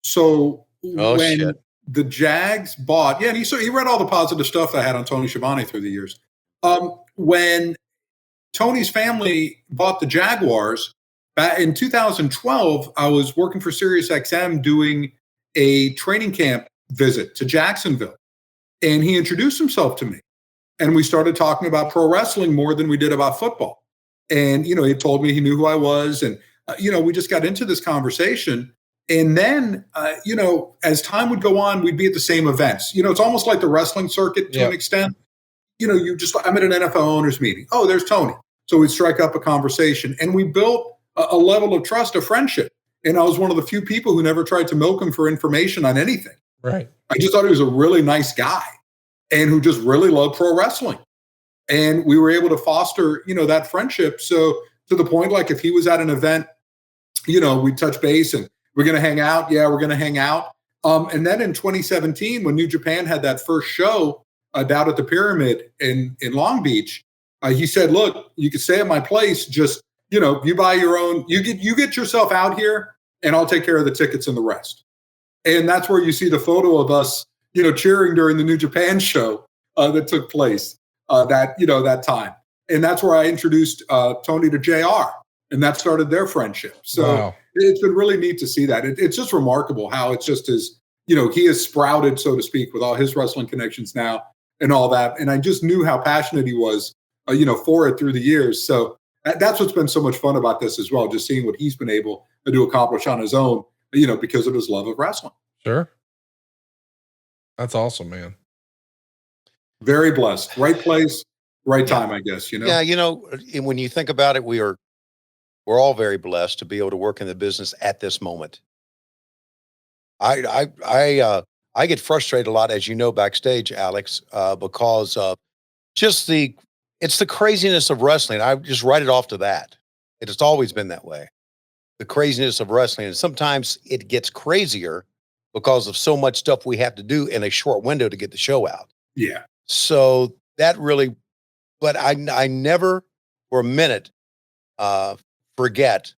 So when the Jags bought, and he read all the positive stuff I had on Tony Schiavone through the years. When Tony's family bought the Jaguars back in 2012, I was working for SiriusXM doing a training camp visit to Jacksonville, and he introduced himself to me, and we started talking about pro wrestling more than we did about football. And he told me he knew who I was, and we just got into this conversation. And then as time would go on, we'd be at the same events. It's almost like the wrestling circuit to an extent. I'm at an NFL owners meeting. Oh, there's Tony. So we'd strike up a conversation, and we built a level of trust, a friendship. And I was one of the few people who never tried to milk him for information on anything. Right. I just thought he was a really nice guy and who just really loved pro wrestling. And we were able to foster, that friendship. So to the point, if he was at an event, we'd touch base and we're going to hang out. Yeah, we're going to hang out. And then in 2017, when New Japan had that first show down at the Pyramid in Long Beach, he said, look, you can stay at my place. Just, you buy your own, you get yourself out here and I'll take care of the tickets and the rest. And that's where you see the photo of us, cheering during the New Japan show that took place that time. And that's where I introduced Tony to JR, and that started their friendship. So It's been really neat to see that. It's just remarkable how it's just he has sprouted, so to speak, with all his wrestling connections now and all that. And I just knew how passionate he was, for it through the years. So that's what's been so much fun about this as well, just seeing what he's been able to accomplish on his own, because of his love of wrestling. Sure. That's awesome, man. Very blessed. Right place, right time, I guess, Yeah, when you think about it, we're all very blessed to be able to work in the business at this moment. I I get frustrated a lot, as you know, backstage, Alex, because of just it's the craziness of wrestling. I just write it off to that. It has always been that way. The craziness of wrestling. And sometimes it gets crazier because of so much stuff we have to do in a short window to get the show out. Yeah. So that really, but I never for a minute forget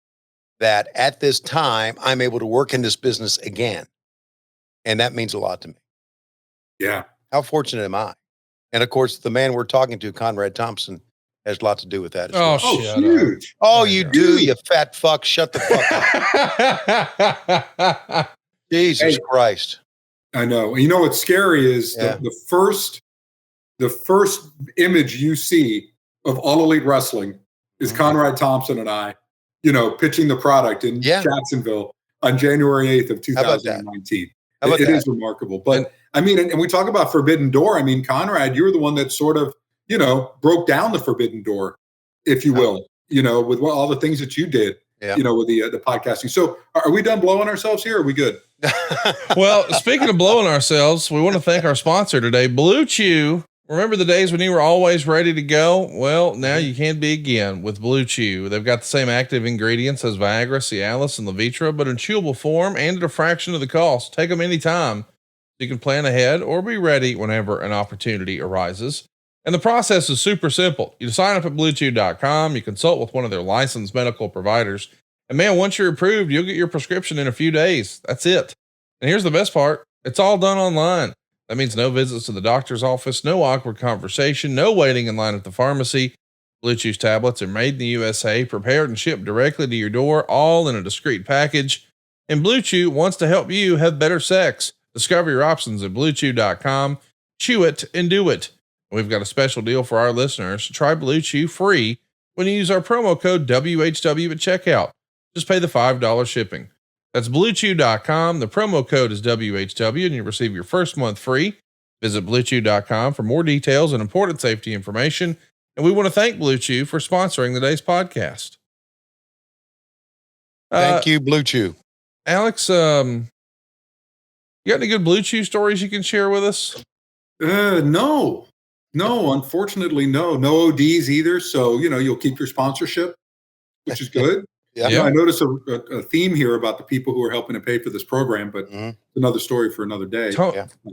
that at this time I'm able to work in this business again. And that means a lot to me. Yeah. How fortunate am I? And of course, the man we're talking to, Conrad Thompson, has a lot to do with that as well. Oh, huge. Oh, you do, you fat fuck. Shut the fuck up. Jesus Christ. I know. You know what's scary is the first image you see of All Elite Wrestling is Conrad Thompson and I, pitching the product in Jacksonville on January 8th of 2019. It is remarkable. But I mean, and we talk about Forbidden Door. I mean, Conrad, you were the one that sort of, broke down the Forbidden Door, if you will, with all the things that you did, with the podcasting. So are we done blowing ourselves here? Or are we good? Well, speaking of blowing ourselves, we want to thank our sponsor today, Blue Chew. Remember the days when you were always ready to go? Well, now you can be again with Blue Chew. They've got the same active ingredients as Viagra, Cialis, and Levitra, but in chewable form and at a fraction of the cost. Take them anytime. You can plan ahead or be ready whenever an opportunity arises. And the process is super simple. You sign up at bluechew.com. You consult with one of their licensed medical providers. And man, once you're approved, you'll get your prescription in a few days. That's it. And here's the best part. It's all done online. That means no visits to the doctor's office, no awkward conversation, no waiting in line at the pharmacy. Blue Chew's tablets are made in the USA, prepared and shipped directly to your door, all in a discreet package. And Blue Chew wants to help you have better sex. Discover your options at bluechew.com. Chew it and do it. We've got a special deal for our listeners. Try Blue Chew free when you use our promo code WHW at checkout. Just pay the $5 shipping. That's bluechew.com. The promo code is WHW and you receive your first month free. Visit bluechew.com for more details and important safety information. And we want to thank Blue Chew for sponsoring today's podcast. Thank you, Blue Chew. Alex, you got any good Blue Chew stories you can share with us? No, unfortunately, no ODs either. So, you'll keep your sponsorship, which is good. Yeah. I noticed a theme here about the people who are helping to pay for this program, but another story for another day.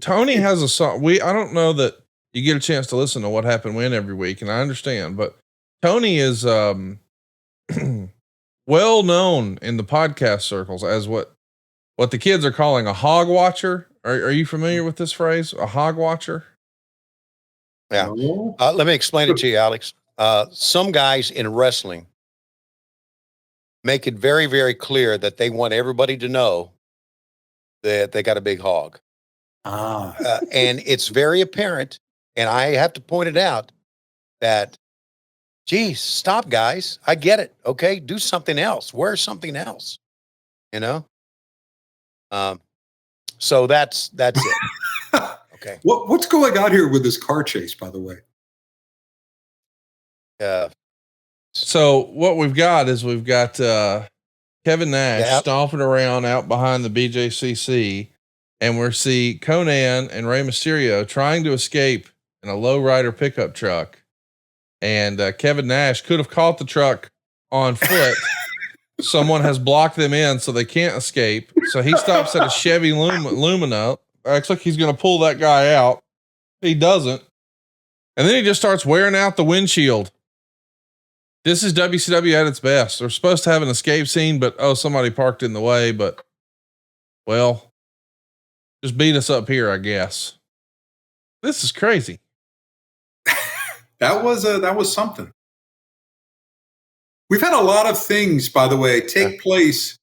Tony has a song. I don't know that you get a chance to listen to What Happened When every week, and I understand, but Tony is well known in the podcast circles as what the kids are calling a hog watcher. Are you familiar with this phrase? A hog watcher? Yeah. Let me explain it to you, Alex. Some guys in wrestling make it very, very clear that they want everybody to know that they got a big hog. And it's very apparent. And I have to point it out that, geez, stop, guys. I get it. Okay. Do something else. Wear something else, so that's it. Okay. What's going on here with this car chase, by the way? So what we've got Kevin Nash stomping around out behind the BJCC, and we see Conan and Rey Mysterio trying to escape in a lowrider pickup truck. And Kevin Nash could have caught the truck on foot. Someone has blocked them in so they can't escape. So he stops at a Chevy Lumina. Acts like he's going to pull that guy out. He doesn't. And then he just starts wearing out the windshield. This is WCW at its best. They're supposed to have an escape scene, but somebody parked in the way, but just beat us up here, I guess. This is crazy. That was something. We've had a lot of things, by the way, take place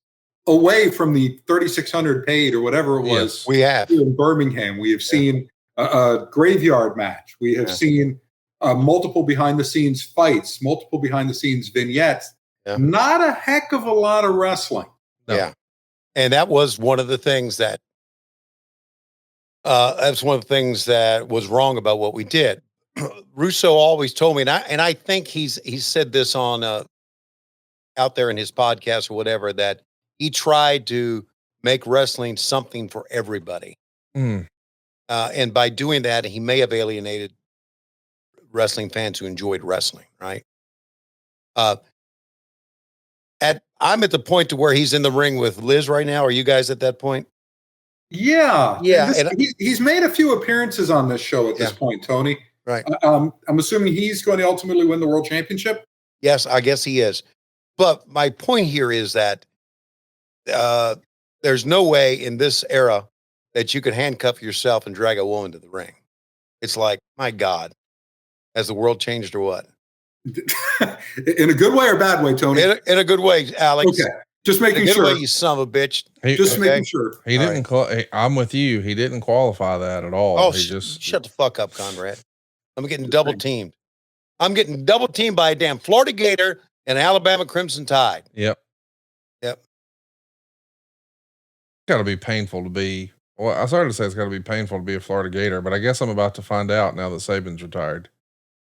away from the 3,600 paid or whatever it was. Yes, we have in Birmingham. We have seen a graveyard match. We have seen multiple behind the scenes fights, multiple behind the scenes vignettes. Not a heck of a lot of wrestling. No. Yeah. And that was one of the things that was wrong about what we did. Russo always told me, and I think he's said this on out there in his podcast or whatever, that he tried to make wrestling something for everybody. And by doing that, he may have alienated wrestling fans who enjoyed wrestling, right? I'm at the point to where he's in the ring with Liz right now. Are you guys at that point? Yeah. Yeah. He's made a few appearances on this show at this point, Tony. Right. I'm assuming he's going to ultimately win the world championship. Yes, I guess he is. But my point here is that there's no way in this era that you could handcuff yourself and drag a woman to the ring. It's like, my God, has the world changed or what? In a good way or bad way, Tony? In a good way, Alex. Okay. Just making sure. Way, you son of a bitch. Making sure. He didn't. I'm with you. He didn't qualify that at all. Oh, he just shut the fuck up, Conrad. I'm getting double teamed. I'm getting double teamed by a damn Florida Gator and Alabama Crimson Tide. Yep. Got to be painful to be. Well, I started to say it's got to be painful to be a Florida Gator, but I guess I'm about to find out now that Saban's retired.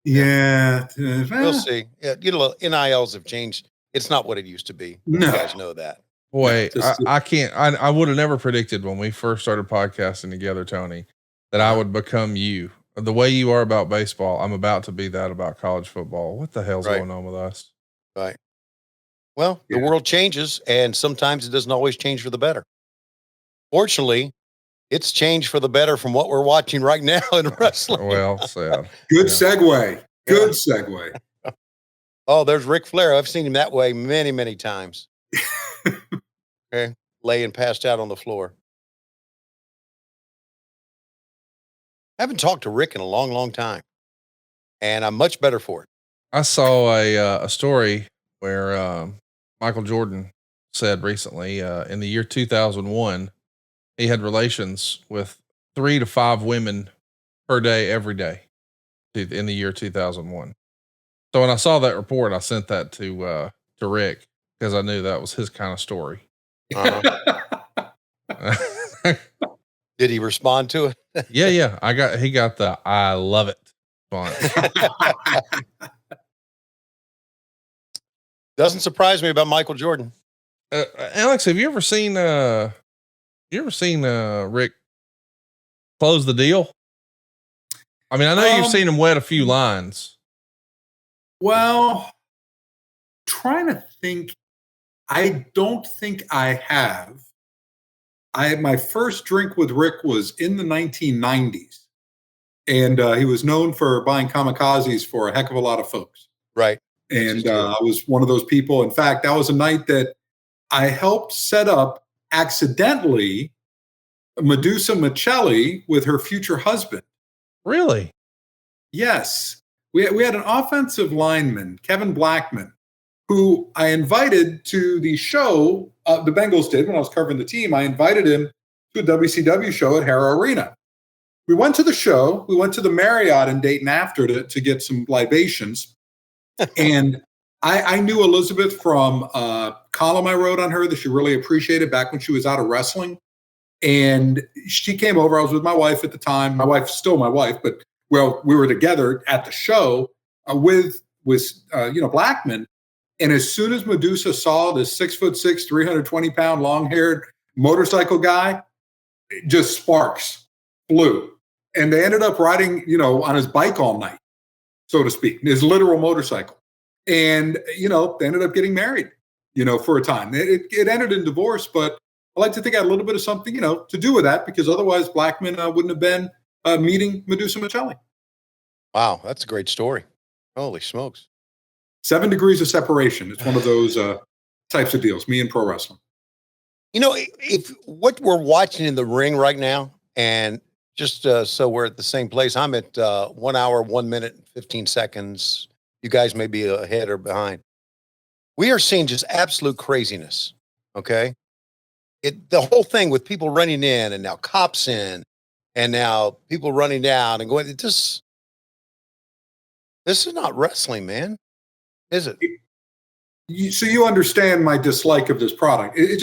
Yeah. We'll see. Yeah, NILs have changed. It's not what it used to be. No. You guys know that. Boy, I can't. I would have never predicted when we first started podcasting together, Tony, that I would become you. The way you are about baseball, I'm about to be that about college football. What the hell's going on with us? Right. Well, the world changes, and sometimes it doesn't always change for the better. Fortunately, it's changed for the better from what we're watching right now in wrestling. Well said. Good segue. Good segue. Oh, there's Ric Flair. I've seen him that way many, many times. Okay. Laying passed out on the floor. I haven't talked to Rick in a long, long time. And I'm much better for it. I saw a story where Michael Jordan said recently in the year 2001, he had relations with 3 to 5 women per day, every day in the year 2001. So when I saw that report, I sent that to Rick because I knew that was his kind of story. Did he respond to it? Yeah. He got the, I love it. Doesn't surprise me about Michael Jordan. Alex, have you ever seen Rick close the deal? I mean, I know you've seen him wet a few lines. Well, trying to think, I don't think I have. My first drink with Rick was in the 1990s, and he was known for buying kamikazes for a heck of a lot of folks. Right. And I was one of those people. In fact, that was a night that I helped set up accidentally Medusa Michelli with her future husband. Really? Yes. We had an offensive lineman, Kevin Blackman, who I invited to the show the Bengals did when I was covering the team. I invited him to a WCW show at Harrow Arena. We went to the show. We went to the Marriott in Dayton after to get some libations. And I knew Elizabeth from a column I wrote on her that she really appreciated back when she was out of wrestling. And she came over. I was with my wife at the time. My wife's still my wife, but we were together at the show with Blackman. And as soon as Medusa saw this 6'6", 320-pound, long-haired motorcycle guy, just sparks flew. And they ended up riding, on his bike all night, so to speak, his literal motorcycle. And, they ended up getting married, for a time. It ended in divorce, but I like to think I had a little bit of something, to do with that, because otherwise Blackman wouldn't have been meeting Medusa Michelli. Wow, that's a great story. Holy smokes. 7 degrees of separation. It's one of those types of deals, me and pro wrestling. If what we're watching in the ring right now, and just so we're at the same place, I'm at 1 hour, 1 minute, 15 seconds. You guys may be ahead or behind. We are seeing just absolute craziness. Okay. The whole thing with people running in and now cops in and now people running down and going, this is not wrestling, man. Is it? So you understand my dislike of this product. It's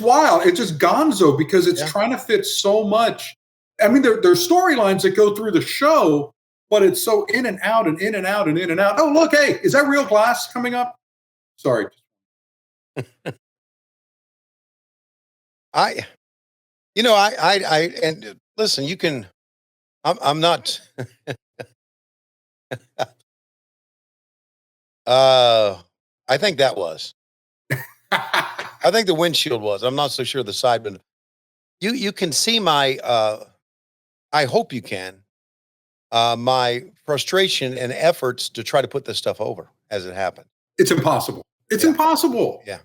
wild. It's just gonzo because it's trying to fit so much. I mean, there's storylines that go through the show, but it's so in and out and in and out and in and out. Oh, look, hey, is that real glass coming up? Sorry. And listen, you can, I'm not, I think that was, I think the windshield was, I'm not so sure the side, but you can see my, I hope you can, my frustration and efforts to try to put this stuff over as it happened. It's impossible. It's impossible. Yeah.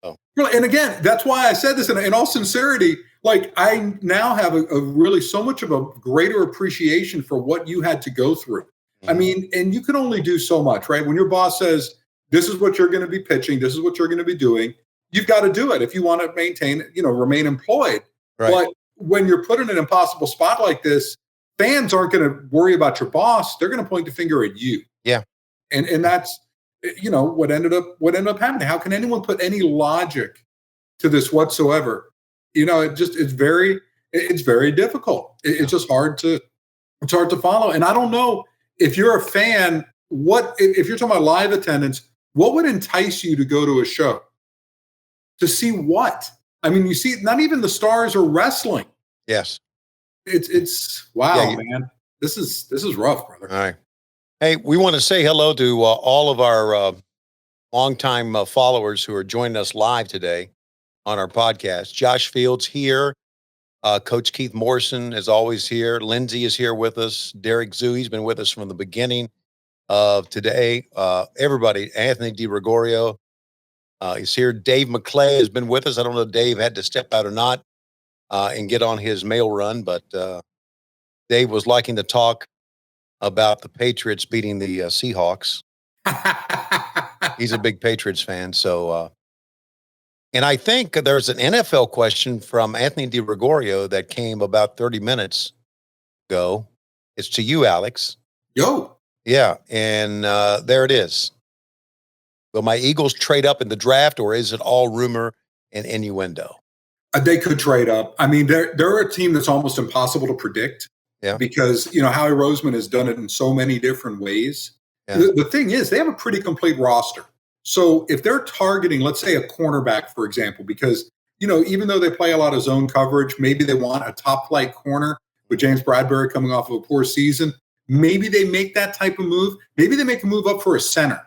Oh. And again, that's why I said this in all sincerity. Like, I now have a really so much of a greater appreciation for what you had to go through. I mean, and you can only do so much, right? When your boss says, this is what you're going to be pitching, this is what you're going to be doing, you've got to do it if you want to maintain, remain employed. Right. But when you're put in an impossible spot like this, fans aren't going to worry about your boss. They're going to point the finger at you. Yeah. And that's, what ended up happening. How can anyone put any logic to this whatsoever? It's very difficult. It's just hard to follow. And I don't know if you're a fan, if you're talking about live attendance, what would entice you to go to a show? To see what? I mean, you see, not even the stars are wrestling. Yes. It's wow, man. This is rough, brother. All right. Hey, we want to say hello to all of our longtime followers who are joining us live today on our podcast. Josh Fields here. Coach Keith Morrison is always here. Lindsay is here with us. Derek Zoo, he's been with us from the beginning of today. Everybody, Anthony DiGregorio is here. Dave McClay has been with us. I don't know if Dave had to step out or not and get on his mail run, but Dave was liking to talk about the Patriots beating the Seahawks. He's a big Patriots fan. So, and I think there's an NFL question from Anthony DiGregorio that came about 30 minutes ago. It's to you, Alex. Yo. Yeah. And there it is. Will my Eagles trade up in the draft, or is it all rumor and innuendo? They could trade up. I mean, they're a team that's almost impossible to predict. Yeah. Because, Howie Roseman has done it in so many different ways. Yeah. The thing is, they have a pretty complete roster. So if they're targeting, let's say, a cornerback, for example, because, even though they play a lot of zone coverage, maybe they want a top flight corner with James Bradbury coming off of a poor season. Maybe they make that type of move. Maybe they make a move up for a center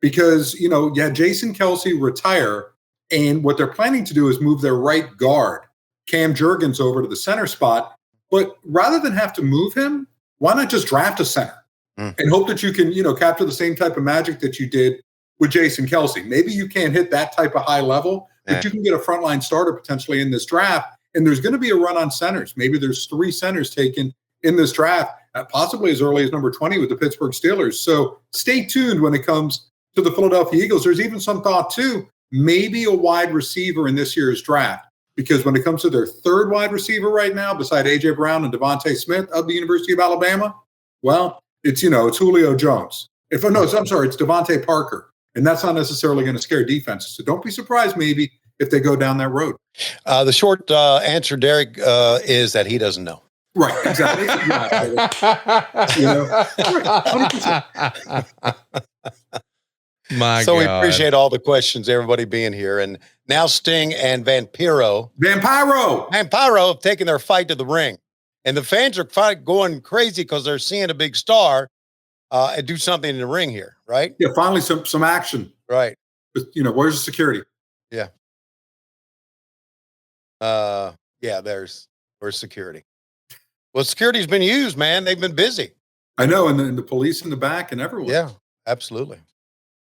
because, Jason Kelce retire. And what they're planning to do is move their right guard, Cam Jurgens, over to the center spot. But rather than have to move him, why not just draft a center and hope that you can, capture the same type of magic that you did with Jason Kelce? Maybe you can't hit that type of high level, but you can get a frontline starter potentially in this draft. And there's going to be a run on centers. Maybe there's 3 centers taken in this draft, possibly as early as number 20 with the Pittsburgh Steelers. So stay tuned when it comes to the Philadelphia Eagles. There's even some thought, too, maybe a wide receiver in this year's draft. Because when it comes to their 3rd wide receiver right now, beside A.J. Brown and Devontae Smith of the University of Alabama, well, it's Julio Jones. It's Devontae Parker. And that's not necessarily going to scare defenses. So don't be surprised maybe if they go down that road. The short answer, Derek, is that he doesn't know. Right, exactly. Right, 100%. So we appreciate all the questions, everybody being here. And now Sting and Vampiro have taken their fight to the ring. And the fans are going crazy because they're seeing a big star and do something in the ring here, right? Yeah, finally some action. Right. But, where's the security? Yeah. Where's security? Well, security's been used, man. They've been busy. I know, and the police in the back and everyone. Yeah, absolutely.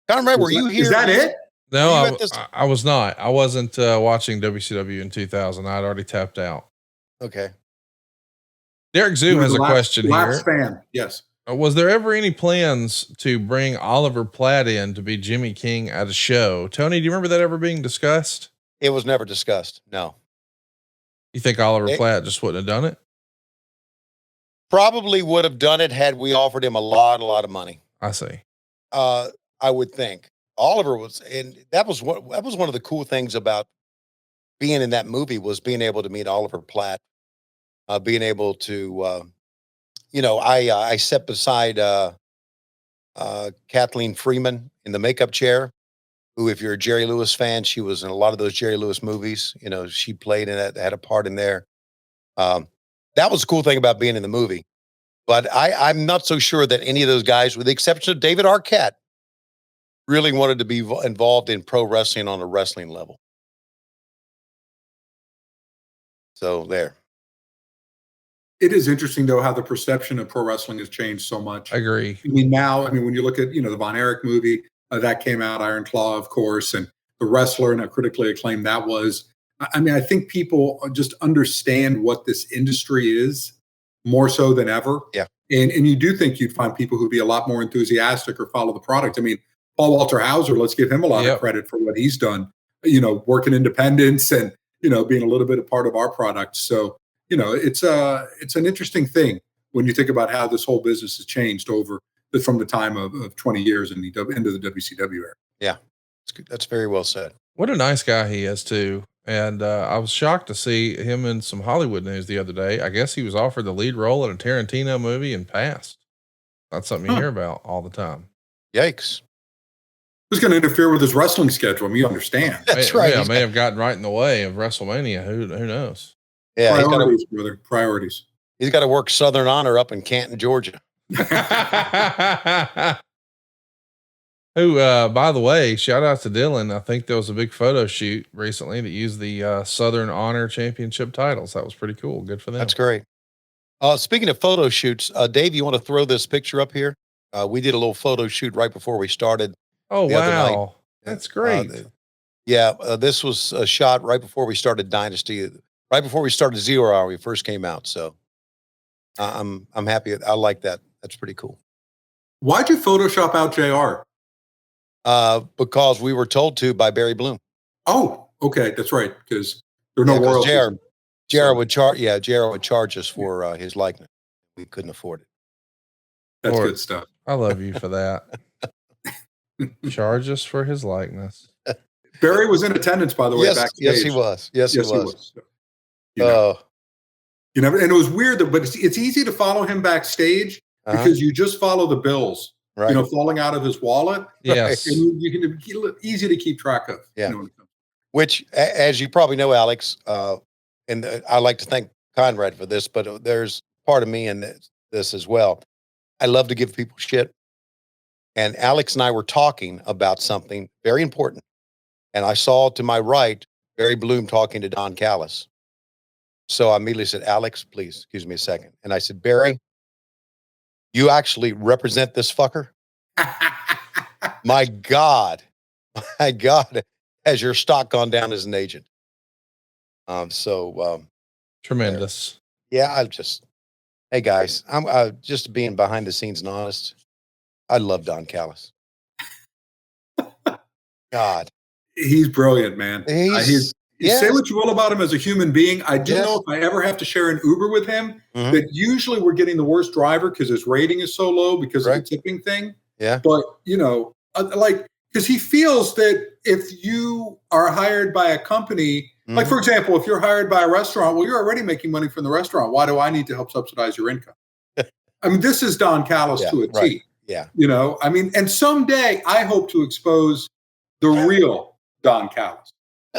Conrad, were you here? Is that it? No, I was not. I wasn't watching WCW in 2000. I'd already tapped out. Okay. Derek Zoo has a question here. Fan. Yes. Was there ever any plans to bring Oliver Platt in to be Jimmy King at a show? Tony, do you remember that ever being discussed? It was never discussed. No. You think Oliver Platt just wouldn't have done it? Probably would have done it had we offered him a lot of money. I see. I would think Oliver was, and that was one of the cool things about being in that movie was being able to meet Oliver Platt, being able to, I sat beside Kathleen Freeman in the makeup chair who, if you're a Jerry Lewis fan, she was in a lot of those Jerry Lewis movies. You know, she played in it, had a part in there. That was the cool thing about being in the movie. But I'm not so sure that any of those guys, with the exception of David Arquette, really wanted to be involved in pro wrestling on a wrestling level. So there. It is interesting, though, how the perception of pro wrestling has changed so much. I agree. I mean, now, when you look at, the Von Erich movie that came out, Iron Claw, of course, and The Wrestler, and how critically acclaimed that was. I think people just understand what this industry is more so than ever. Yeah. And you do think you'd find people who'd be a lot more enthusiastic or follow the product. I mean, Paul Walter Hauser, let's give him a lot of credit for what he's done, working independence and, being a little bit a part of our product. So, it's an interesting thing when you think about how this whole business has changed from the time of 20 years in the end of the WCW era. Yeah, that's very well said. What a nice guy he is too. And I was shocked to see him in some Hollywood news the other day. I guess he was offered the lead role in a Tarantino movie and passed. That's something you hear about all the time. Yikes. Who's going to interfere with his wrestling schedule? I mean, you understand. That's right. Yeah, may have gotten right in the way of WrestleMania. Who knows? Yeah, priorities, brother. Priorities. He's got to work Southern Honor up in Canton, Georgia. Who, by the way, shout out to Dylan. I think there was a big photo shoot recently that used the Southern Honor Championship titles. That was pretty cool. Good for them. That's great. Speaking of photo shoots, Dave, you want to throw this picture up here? We did a little photo shoot right before we started. Oh, wow. That's great. This was a shot right before we started Dynasty, right before we started 0 Hour. We first came out. So I'm happy. I like that. That's pretty cool. Why'd you Photoshop out JR? Because we were told to by Barry Bloom. Oh, okay. That's right. Because there are no royalties. JR would charge us for his likeness. We couldn't afford it. That's good stuff. I love you for that. Charge us for his likeness. Barry was in attendance, by the way, backstage. Yes, he was. Yes, he was. And it was weird, but it's easy to follow him backstage because you just follow the bills, right? Falling out of his wallet. Yes, and you can easy to keep track of. Yeah. Which, as you probably know, Alex, and I like to thank Conrad for this, but there's part of me in this as well. I love to give people shit. And Alex and I were talking about something very important. And I saw to my right, Barry Bloom talking to Don Callis. So I immediately said, Alex, please, excuse me a second. And I said, Barry, you actually represent this fucker? My God, has your stock gone down as an agent? Tremendous. Yeah, hey guys, I'm just being behind the scenes and honest. I love Don Callis. God. He's brilliant, man. Say what you will about him as a human being. I do know if I ever have to share an Uber with him, that usually we're getting the worst driver because his rating is so low because of the tipping thing. Yeah. But, because he feels that if you are hired by a company, like, for example, if you're hired by a restaurant, well, you're already making money from the restaurant. Why do I need to help subsidize your income? I mean, this is Don Callis to a T. Right. Yeah. And someday I hope to expose the real Don Callis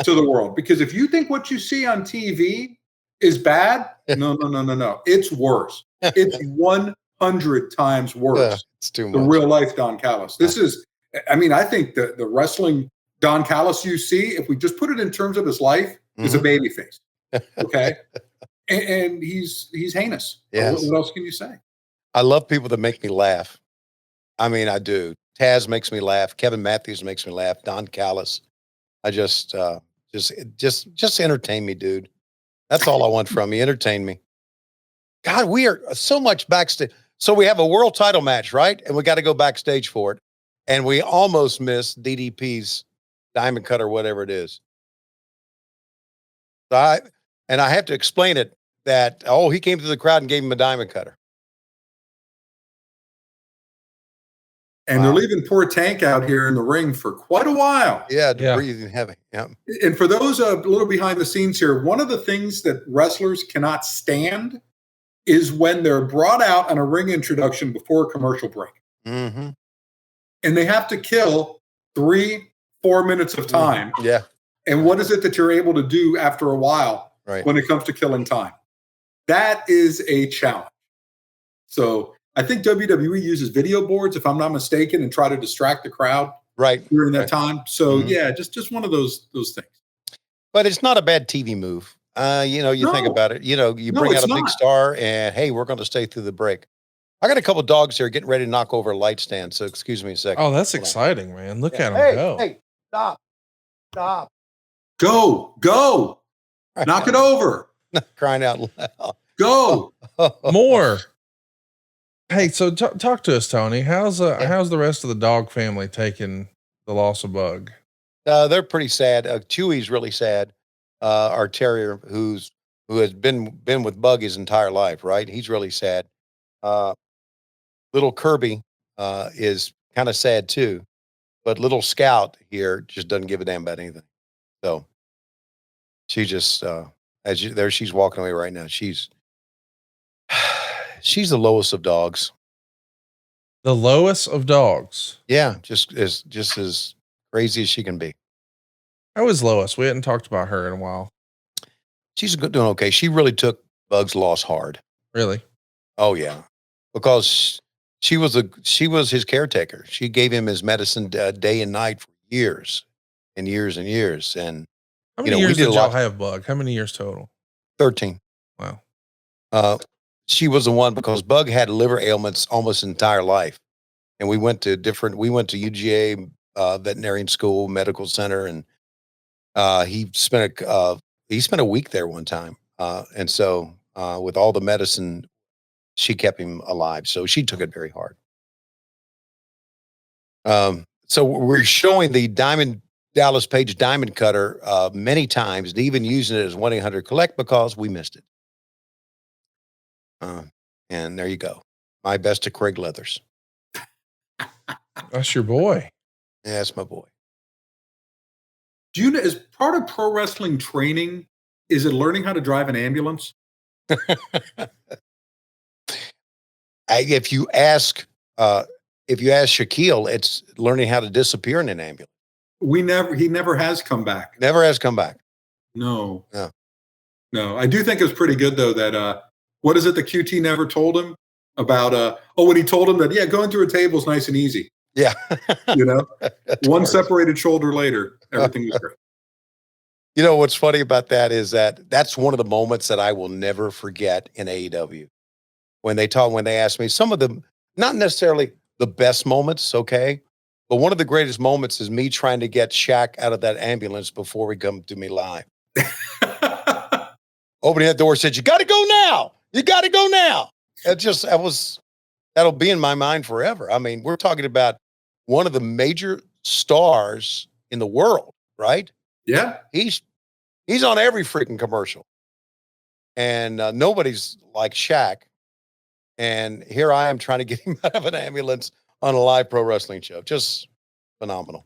to the world. Because if you think what you see on TV is bad, no. It's worse. It's 100 times worse. It's too much. The real life Don Callis. This is, I think the wrestling Don Callis you see, if we just put it in terms of his life, is a baby face. Okay. and he's heinous. Yes. What else can you say? I love people that make me laugh. I mean, I do. Taz makes me laugh. Kevin Matthews makes me laugh. Don Callis. I just entertain me, dude. That's all I want from you. Entertain me. God, we are so much backstage. So we have a world title match, right? And we got to go backstage for it. And we almost missed DDP's diamond cut or whatever it is. So I have to explain it that, he came to the crowd and gave him a diamond cutter. And they're leaving poor Tank out here in the ring for quite a while. Yeah, breathing heavy. Yeah. And for those a little behind the scenes here, one of the things that wrestlers cannot stand is when they're brought out on a ring introduction before a commercial break. Mm-hmm. And they have to kill 3, 4 minutes of time. Yeah. And what is it that you're able to do after a while when it comes to killing time? That is a challenge. So I think WWE uses video boards, if I'm not mistaken, and try to distract the crowd during that time. So yeah, just one of those things. But it's not a bad TV move. You think about it. You bring out a big star, and hey, we're going to stay through the break. I got a couple of dogs here getting ready to knock over a light stand. So excuse me a second. Oh, that's exciting, man! Look at them go. Hey, stop. Go. Knock it over. Crying out loud. Go. More. Hey, so talk to us, Tony. How's the rest of the dog family taking the loss of Bug? They're pretty sad. Chewy's really sad. Our terrier, who has been with Bug his entire life, right? He's really sad. Little Kirby is kind of sad too, but little Scout here just doesn't give a damn about anything. So she just she's walking away right now. She's the lowest of dogs. The lowest of dogs. Yeah, just as crazy as she can be. How is Lois? We hadn't talked about her in a while. She's doing okay. She really took Bug's loss hard. Really? Oh yeah, because she was his caretaker. She gave him his medicine day and night for years and years and years. And how many years did y'all have Bug? How many years total? 13. Wow. She was the one because Bug had liver ailments almost his entire life. And we went to UGA veterinarian school, medical center, and he spent a week there one time. And so with all the medicine, she kept him alive. So she took it very hard. So we're showing the Dallas Page diamond cutter many times, and even using it as 1-800-COLLECT because we missed it. And there you go. My best to Craig Leathers. That's your boy. Yeah, that's my boy. Do you know, as part of pro wrestling training, is it learning how to drive an ambulance? If you ask Shaquille, it's learning how to disappear in an ambulance. He never has come back. Never has come back. No. I do think it's pretty good though that what is it the QT never told him about when he told him that going through a table is nice and easy. Yeah. One separated shoulder later, everything was great. You know what's funny about that is that's one of the moments that I will never forget in AEW. When they asked me some of them, not necessarily the best moments, okay, but one of the greatest moments is me trying to get Shaq out of that ambulance before we come to me live. Opening that door, said, "You got to go now. You got to go now." That'll be in my mind forever. I mean, we're talking about one of the major stars in the world, right? Yeah, he's on every freaking commercial, and nobody's like Shaq. And here I am trying to get him out of an ambulance on a live pro wrestling show. Just phenomenal.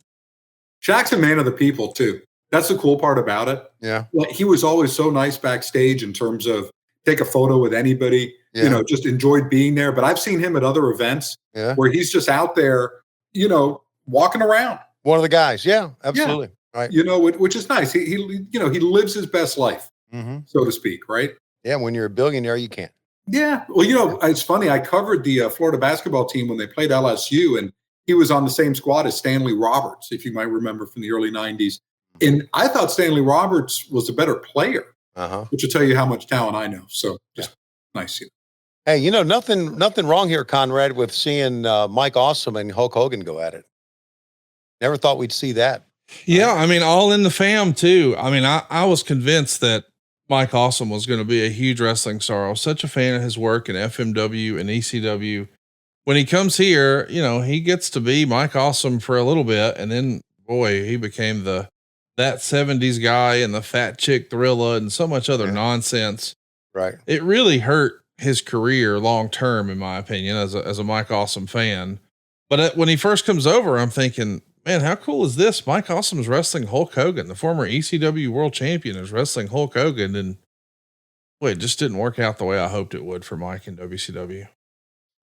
Shaq's a man of the people too. That's the cool part about it. Yeah. Well, he was always so nice backstage in terms of take a photo with anybody, just enjoyed being there. But I've seen him at other events where he's just out there, walking around. One of the guys. Yeah, absolutely. Yeah. Right. Which is nice. He lives his best life, so to speak. Right. Yeah. When you're a billionaire, you can't. Yeah. Well, it's funny. I covered the Florida basketball team when they played LSU, and he was on the same squad as Stanley Roberts, if you might remember from the early 90s. And I thought Stanley Roberts was a better player, which will tell you how much talent I know. So just nice. Hey, nothing wrong here, Conrad, with seeing Mike Awesome and Hulk Hogan go at it. Never thought we'd see that. Yeah. I mean, all in the fam too. I mean, I was convinced that Mike Awesome was going to be a huge wrestling star. I was such a fan of his work in FMW and ECW. When he comes here, he gets to be Mike Awesome for a little bit. And then boy, he became that 70s guy and the fat chick Thrilla and so much other nonsense. Right. It really hurt his career long-term, in my opinion, as a Mike Awesome fan. But when he first comes over, I'm thinking, man, how cool is this? Mike Awesome is wrestling Hulk Hogan. The former ECW world champion is wrestling Hulk Hogan. And it just didn't work out the way I hoped it would for Mike in WCW.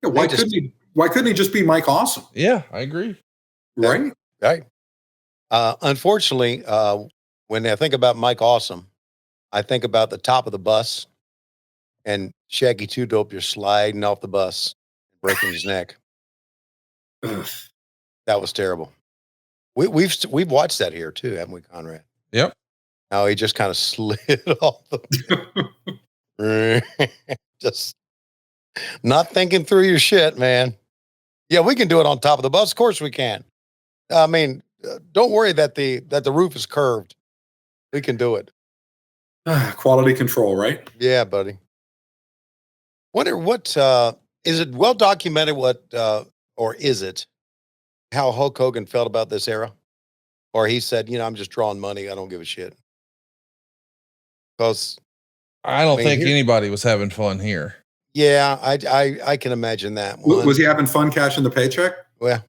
Yeah, why couldn't he just be Mike Awesome? Yeah, I agree. Right. Right. Unfortunately, when I think about Mike Awesome, I think about the top of the bus and Shaggy Two Dope just sliding off the bus, breaking his neck. That was terrible. We've watched that here too, haven't we, Conrad? Yep. Now he just kind of slid off the just not thinking through your shit, man. Yeah, we can do it on top of the bus. Of course we can. I mean, don't worry that the roof is curved. We can do it. Quality control, right? Yeah, buddy. Wonder what is it well documented or is it how Hulk Hogan felt about this era? Or he said, I'm just drawing money. I don't give a shit. Because I don't think anybody was having fun here. Yeah, I can imagine that one. Was he having fun cashing the paycheck? Well,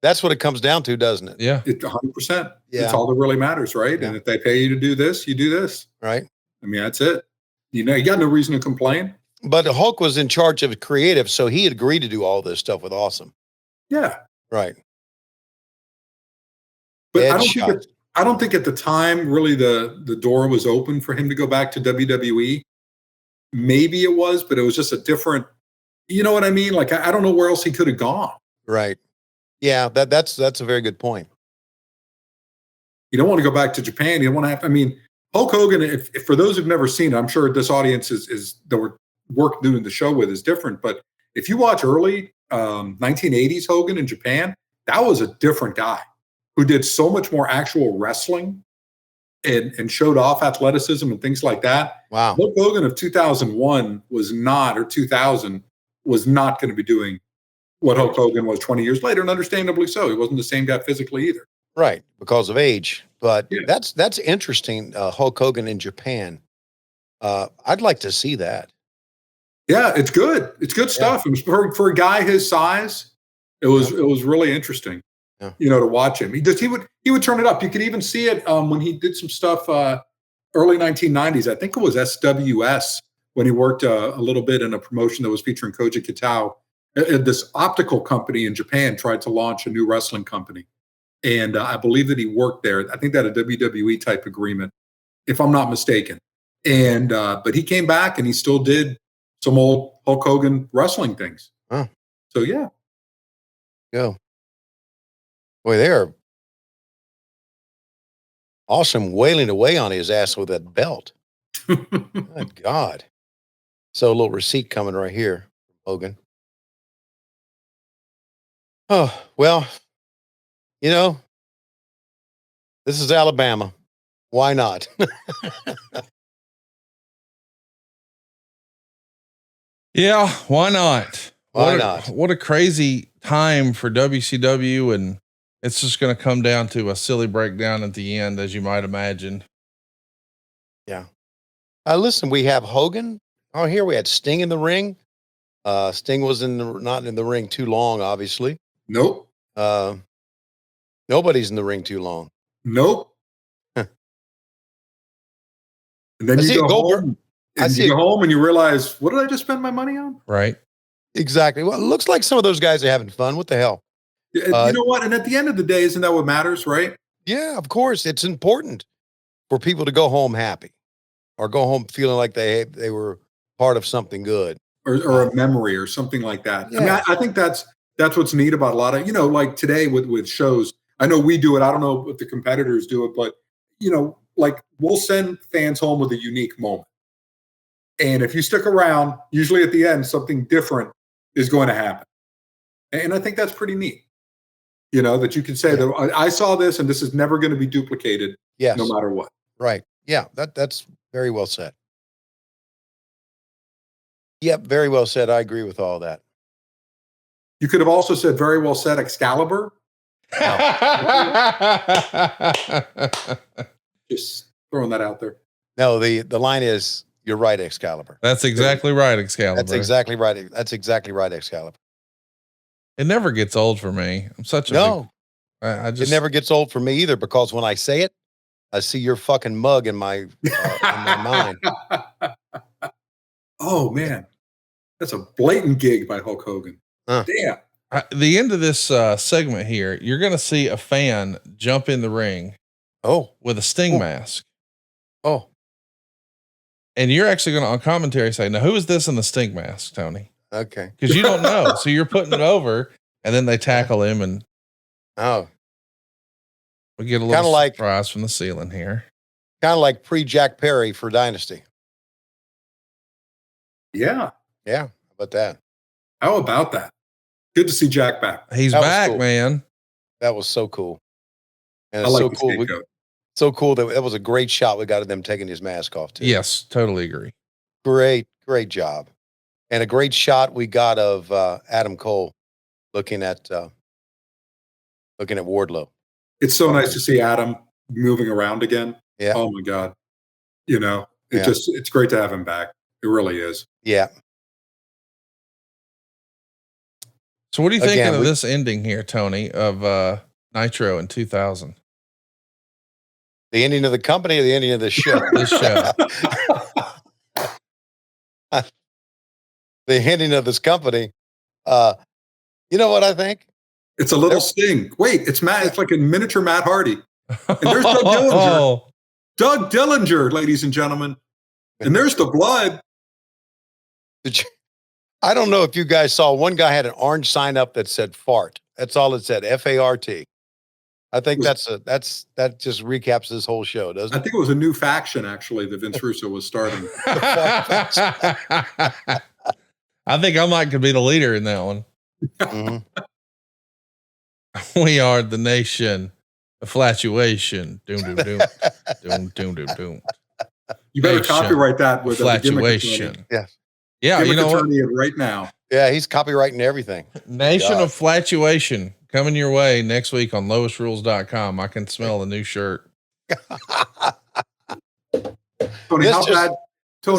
that's what it comes down to, doesn't it? Yeah. 100%. Yeah. It's all that really matters, right? Yeah. And if they pay you to do this, you do this. Right. I mean, that's it. You got no reason to complain. But Hulk was in charge of creative, so he had agreed to do all this stuff with Awesome. Yeah. Right. But I don't think at the time really the door was open for him to go back to WWE. Maybe it was, but it was just a different, you know what I mean? Like, I don't know where else he could have gone. Right. Yeah, that's a very good point. You don't want to go back to Japan. You don't want to have, I mean, Hulk Hogan, if for those who've never seen it, I'm sure this audience is that we're doing the show with is different. But if you watch early 1980s Hogan in Japan, that was a different guy who did so much more actual wrestling and showed off athleticism and things like that. Wow. Hulk Hogan of 2001 was not, or 2000 was not going to be doing what Hulk Hogan was 20 years later, and understandably so. He wasn't the same guy physically either. Right, because of age. But Yeah. that's interesting, Hulk Hogan in Japan. I'd like to see that. Yeah, it's good. It's good stuff. It was for a guy his size, it was really interesting. Yeah. To watch him. He would turn it up. You could even see it when he did some stuff early 1990s. I think it was SWS when he worked a little bit in a promotion that was featuring Koji Kitao. This optical company in Japan tried to launch a new wrestling company. And I believe that he worked there. I think that a WWE type agreement, if I'm not mistaken. And but he came back and he still did some old Hulk Hogan wrestling things. Oh. So yeah. Go. Boy, they're Awesome wailing away on his ass with that belt. Good God. So a little receipt coming right here, Hogan. Oh, well, this is Alabama. Why not? Yeah, why not? Why not? What a crazy time for WCW, and it's just going to come down to a silly breakdown at the end, as you might imagine. Yeah. Listen, we have Hogan. Oh, here we had Sting in the ring. Sting was not in the ring too long, obviously. Nope. Nobody's in the ring too long. Nope. And then you go home. And you go home and you realize, what did I just spend my money on? Right. Exactly. Well, it looks like some of those guys are having fun. What the hell? You know what? And at the end of the day, isn't that what matters, right? Yeah, of course. It's important for people to go home happy or go home feeling like they were part of something good. Or a memory or something like that. Yeah. I mean, I think that's what's neat about a lot of, like today with shows. I know we do it. I don't know if the competitors do it, but, like we'll send fans home with a unique moment. And if you stick around, usually at the end, something different is going to happen. And I think that's pretty neat. That you can say that I saw this and this is never going to be duplicated no matter what. Right. Yeah, that's very well said. Yep, very well said. I agree with all that. You could have also said very well said Excalibur. Just throwing that out there. No, the line is, you're right, Excalibur. That's exactly right, Excalibur. That's exactly right. That's exactly right, Excalibur. It never gets old for me. I'm such a it never gets old for me either, because when I say it, I see your fucking mug in my mind. Oh man, that's a blatant gig by Hulk Hogan. Damn. the end of this segment here, you're going to see a fan jump in the ring. With a Sting mask. And you're actually going to, on commentary, say, now, who is this in the Sting mask, Tony? Okay. Because you don't know. So you're putting it over, and then they tackle him, and we get a little surprise from the ceiling here. Kind of like pre-Jack Perry for Dynasty. Yeah. Yeah. How about that? How about that? Good to see Jack back. He's back, man. That was so cool. And I it's like so cool. So cool that was a great shot we got of them taking his mask off too. Yes, totally agree. Great job. And a great shot we got of Adam Cole looking at Wardlow. It's so nice to see Adam moving around again. Yeah. Oh my God. It's great to have him back. It really is. Yeah. So what are you thinking of this ending here, Tony, of Nitro in 2000? The ending of the company or the ending of the show? This show. The ending of this company. You know what I think? It's a little Sting. Wait, it's Matt. It's like a miniature Matt Hardy. And there's Doug Dillinger. Doug Dillinger, ladies and gentlemen. And there's the blood. I don't know if you guys saw, one guy had an orange sign up that said fart. That's all it said, FART. I think that just recaps this whole show, doesn't it? I think it was a new faction, actually, that Vince Russo was starting. I think I might could be the leader in that one. Mm-hmm. We are the nation of flatuation. Doom, doom, doom. Doom, doom, doom, doom. You better copyright that with flatuation. Yes. Yeah, you know what? Right now. Yeah, he's copywriting everything. Nation of flatuation coming your way next week on lowestrules.com. I can smell the new shirt. Tony,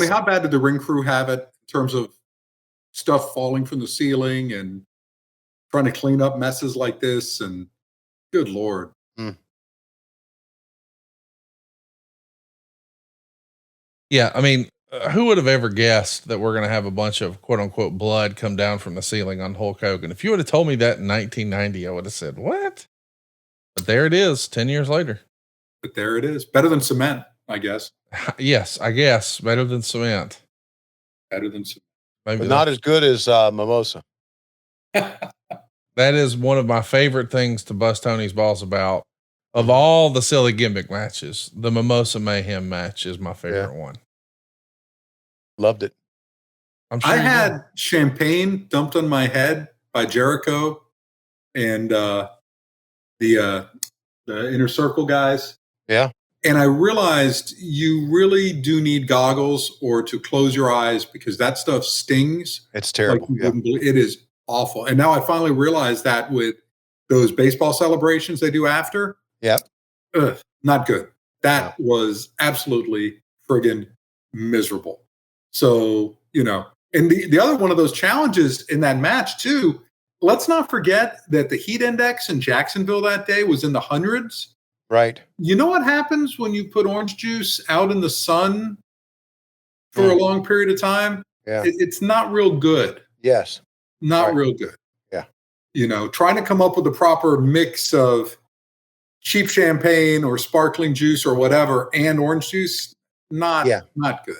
how bad did the ring crew have it in terms of stuff falling from the ceiling and trying to clean up messes like this? And good Lord. Yeah, I mean, who would have ever guessed that we're going to have a bunch of quote unquote blood come down from the ceiling on Hulk Hogan? If you would have told me that in 1990, I would have said, what? But there it is 10 years later. But there it is. Better than cement, I guess. Yes, I guess. Better than cement. Better than cement. Maybe not as good as mimosa. That is one of my favorite things to bust Tony's balls about. Of all the silly gimmick matches, the Mimosa Mayhem match is my favorite one. Loved it. I'm sure I had champagne dumped on my head by Jericho and the Inner Circle guys. Yeah. And I realized you really do need goggles or to close your eyes because that stuff stings. It's terrible. Like it is awful. And now I finally realized that with those baseball celebrations they do after. Yep. Not good. That was absolutely friggin' miserable. So, and the other one of those challenges in that match too, let's not forget that the heat index in Jacksonville that day was in the hundreds. Right. You know what happens when you put orange juice out in the sun for a long period of time? Yeah. It's not real good. Yes. Not real good. Yeah. Trying to come up with the proper mix of cheap champagne or sparkling juice or whatever and orange juice, not good. Not good.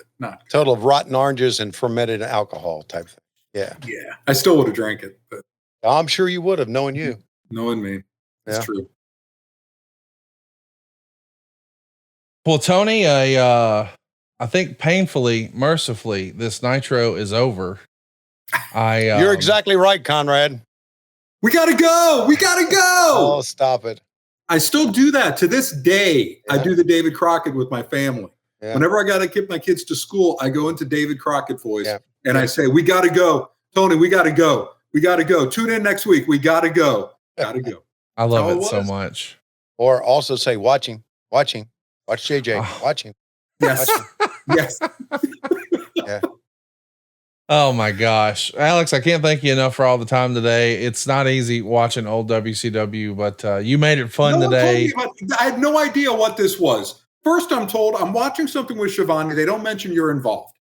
Total of rotten oranges and fermented alcohol type thing. Yeah. Yeah. I still would have drank it, but I'm sure you would have, knowing you. Knowing me. That's true. Well, Tony, I think painfully, mercifully, this Nitro is over. You're exactly right, Conrad. We gotta go. Oh, stop it. I still do that to this day. Yeah. I do the David Crockett with my family. Yeah. Whenever I got to get my kids to school, I go into David Crockett voice and I say, we got to go. Tony, we got to go. We got to go. Tune in next week. We got to go. Got to go. I love it so much. Or also say, watching. Watch JJ. Watching. Yes. Yes. Yeah. Oh my gosh. Alex, I can't thank you enough for all the time today. It's not easy watching old WCW, but you made it fun today. I had no idea what this was. First, I'm told I'm watching something with Schiavone. They don't mention you're involved.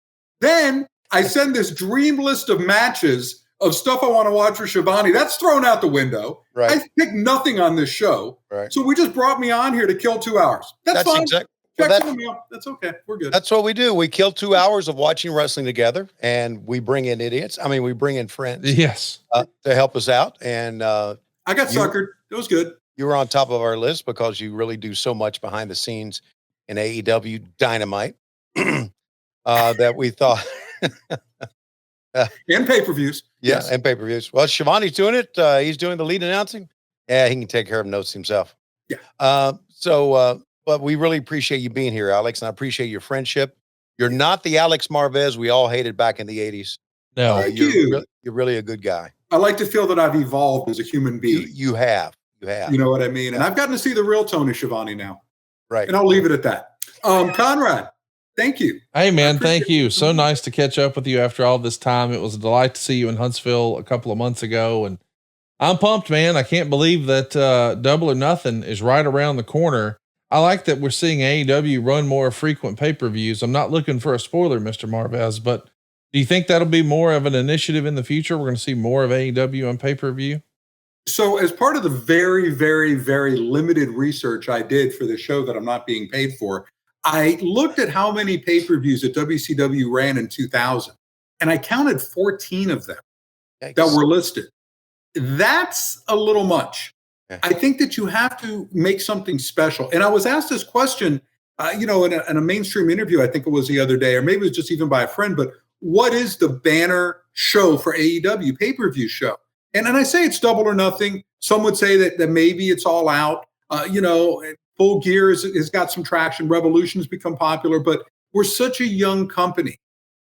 Then I send this dream list of matches of stuff I want to watch for Schiavone. That's thrown out the window. Right. I picked nothing on this show. Right. So we just brought me on here to kill 2 hours. That's fine. Exactly. Check Well, something out. That's okay. We're good. That's what we do. We kill 2 hours of watching wrestling together, and we bring in idiots. I mean, we bring in friends. Yes. To help us out. And I got suckered. It was good. You were on top of our list because you really do so much behind the scenes in AEW Dynamite that we thought. And pay-per-views. Yeah, Yes. and pay-per-views. Well, Schiavone's doing it. He's doing the lead announcing. Yeah, he can take care of notes himself. Yeah. But we really appreciate you being here, Alex, and I appreciate your friendship. You're not the Alex Marvez we all hated back in the 80s. No. Thank you. You're really a good guy. I like to feel that I've evolved as a human being. You have. You know what I mean? And I've gotten to see the real Tony Schiavone now. Right. And I'll leave it at that. Conrad, thank you. Hey, man, thank you. So nice to catch up with you after all this time. It was a delight to see you in Huntsville a couple of months ago. And I'm pumped, man. I can't believe that Double or Nothing is right around the corner. I like that we're seeing AEW run more frequent pay-per-views. I'm not looking for a spoiler, Mr. Marvez, but do you think that'll be more of an initiative in the future? We're going to see more of AEW on pay-per-view? So as part of the very, very, very limited research I did for the show that I'm not being paid for, I looked at how many pay-per-views that WCW ran in 2000, and I counted 14 of them that were listed. That's a little much. Yeah. I think that you have to make something special. And I was asked this question, in a mainstream interview, I think it was the other day, or maybe it was just even by a friend, but what is the banner show for AEW pay-per-view show? And I say it's Double or Nothing. Some would say that maybe it's All Out. Full Gear has got some traction. Revolution has become popular, but we're such a young company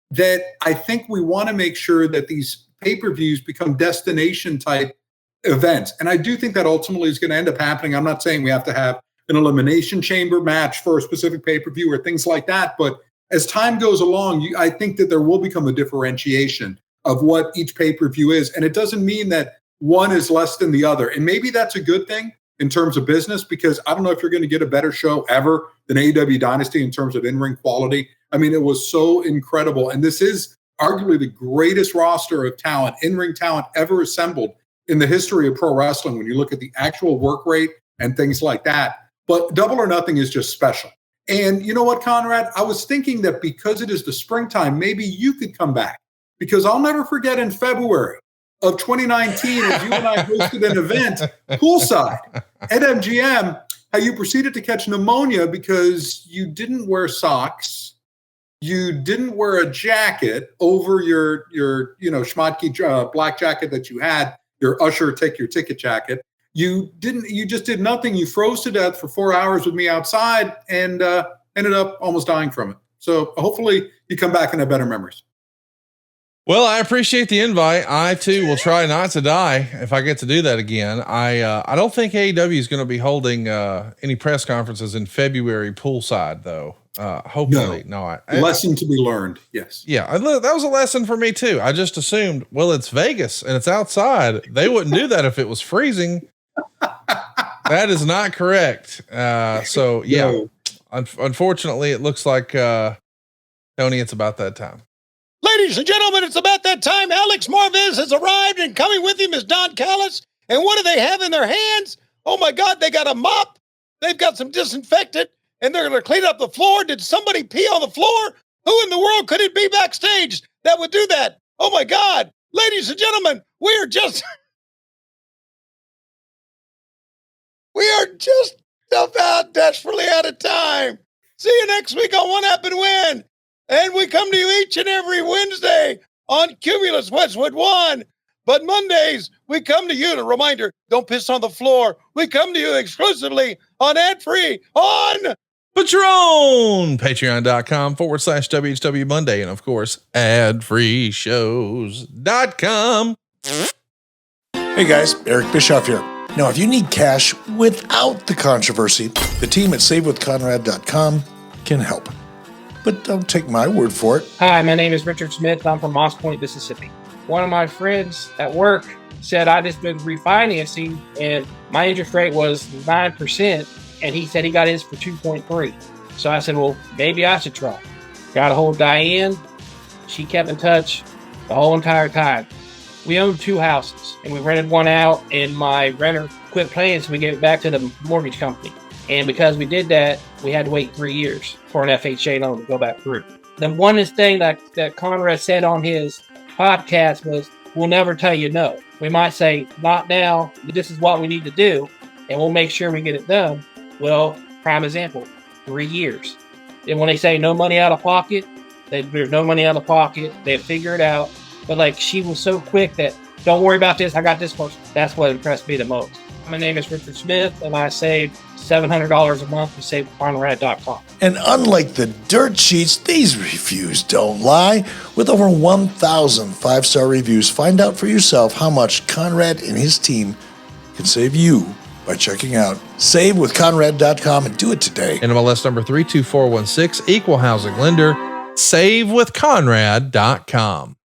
that I think we want to make sure that these pay-per-views become destination type events. And I do think that ultimately is going to end up happening. I'm not saying we have to have an elimination chamber match for a specific pay-per-view or things like that. But as time goes along, I think that there will become a differentiation of what each pay-per-view is. And it doesn't mean that one is less than the other. And maybe that's a good thing in terms of business, because I don't know if you're going to get a better show ever than AEW Dynasty in terms of in-ring quality. I mean, it was so incredible. And this is arguably the greatest roster of talent, in-ring talent ever assembled in the history of pro wrestling when you look at the actual work rate and things like that. But Double or Nothing is just special. And you know what, Conrad? I was thinking that because it is the springtime, maybe you could come back. Because I'll never forget in February of 2019, as you and I hosted an event poolside at MGM, how you proceeded to catch pneumonia because you didn't wear socks. You didn't wear a jacket over your schmatke black jacket that you had, your usher take your ticket jacket. You just did nothing. You froze to death for 4 hours with me outside and ended up almost dying from it. So hopefully you come back and have better memories. Well, I appreciate the invite. I too will try not to die if I get to do that again. I don't think AEW is going to be holding any press conferences in February poolside though. Hopefully not. Lesson to be learned. Yes. Yeah. That was a lesson for me too. I just assumed, well, it's Vegas and it's outside. They wouldn't do that if it was freezing. That is not correct. So yeah, no. Unfortunately it looks like, Tony, it's about that time. Ladies and gentlemen, it's about that time. Alex Marvez has arrived, and coming with him is Don Callis. And what do they have in their hands? Oh my God, they got a mop. They've got some disinfectant, and they're going to clean up the floor. Did somebody pee on the floor? Who in the world could it be backstage that would do that? Oh my God. Ladies and gentlemen, we are just about desperately out of time. See you next week on What Happened When. And we come to you each and every Wednesday on Cumulus Westwood 1. But Mondays, we come to you, and a reminder, don't piss on the floor. We come to you exclusively on ad-free on Patreon, patreon.com/WHW Monday. And of course, adfreeshows.com. Hey guys, Eric Bischoff here. Now, if you need cash without the controversy, the team at SaveWithConrad.com can help. But don't take my word for it. Hi, my name is Richard Smith. I'm from Moss Point, Mississippi. One of my friends at work said I just been refinancing and my interest rate was 9%, and he said he got his for 2.3. So I said, well, maybe I should try. Got a hold of Diane. She kept in touch the whole entire time. We owned 2 houses, and we rented one out, and my renter quit paying, so we gave it back to the mortgage company. And because we did that, we had to wait 3 years for an FHA loan to go back through. The one thing that Conrad said on his podcast was, we'll never tell you no. We might say, not now, this is what we need to do, and we'll make sure we get it done. Well, prime example, 3 years. And when they say no money out of pocket, there's no money out of pocket. They figure it out. But like, she was so quick that, don't worry about this, I got this person. That's what impressed me the most. My name is Richard Smith, and I saved $700 a month with SaveWithConrad.com. And unlike the dirt sheets, these reviews don't lie. With over 1,000 5-star reviews, find out for yourself how much Conrad and his team can save you by checking out SaveWithConrad.com and do it today. NMLS number 32416, equal housing lender, SaveWithConrad.com.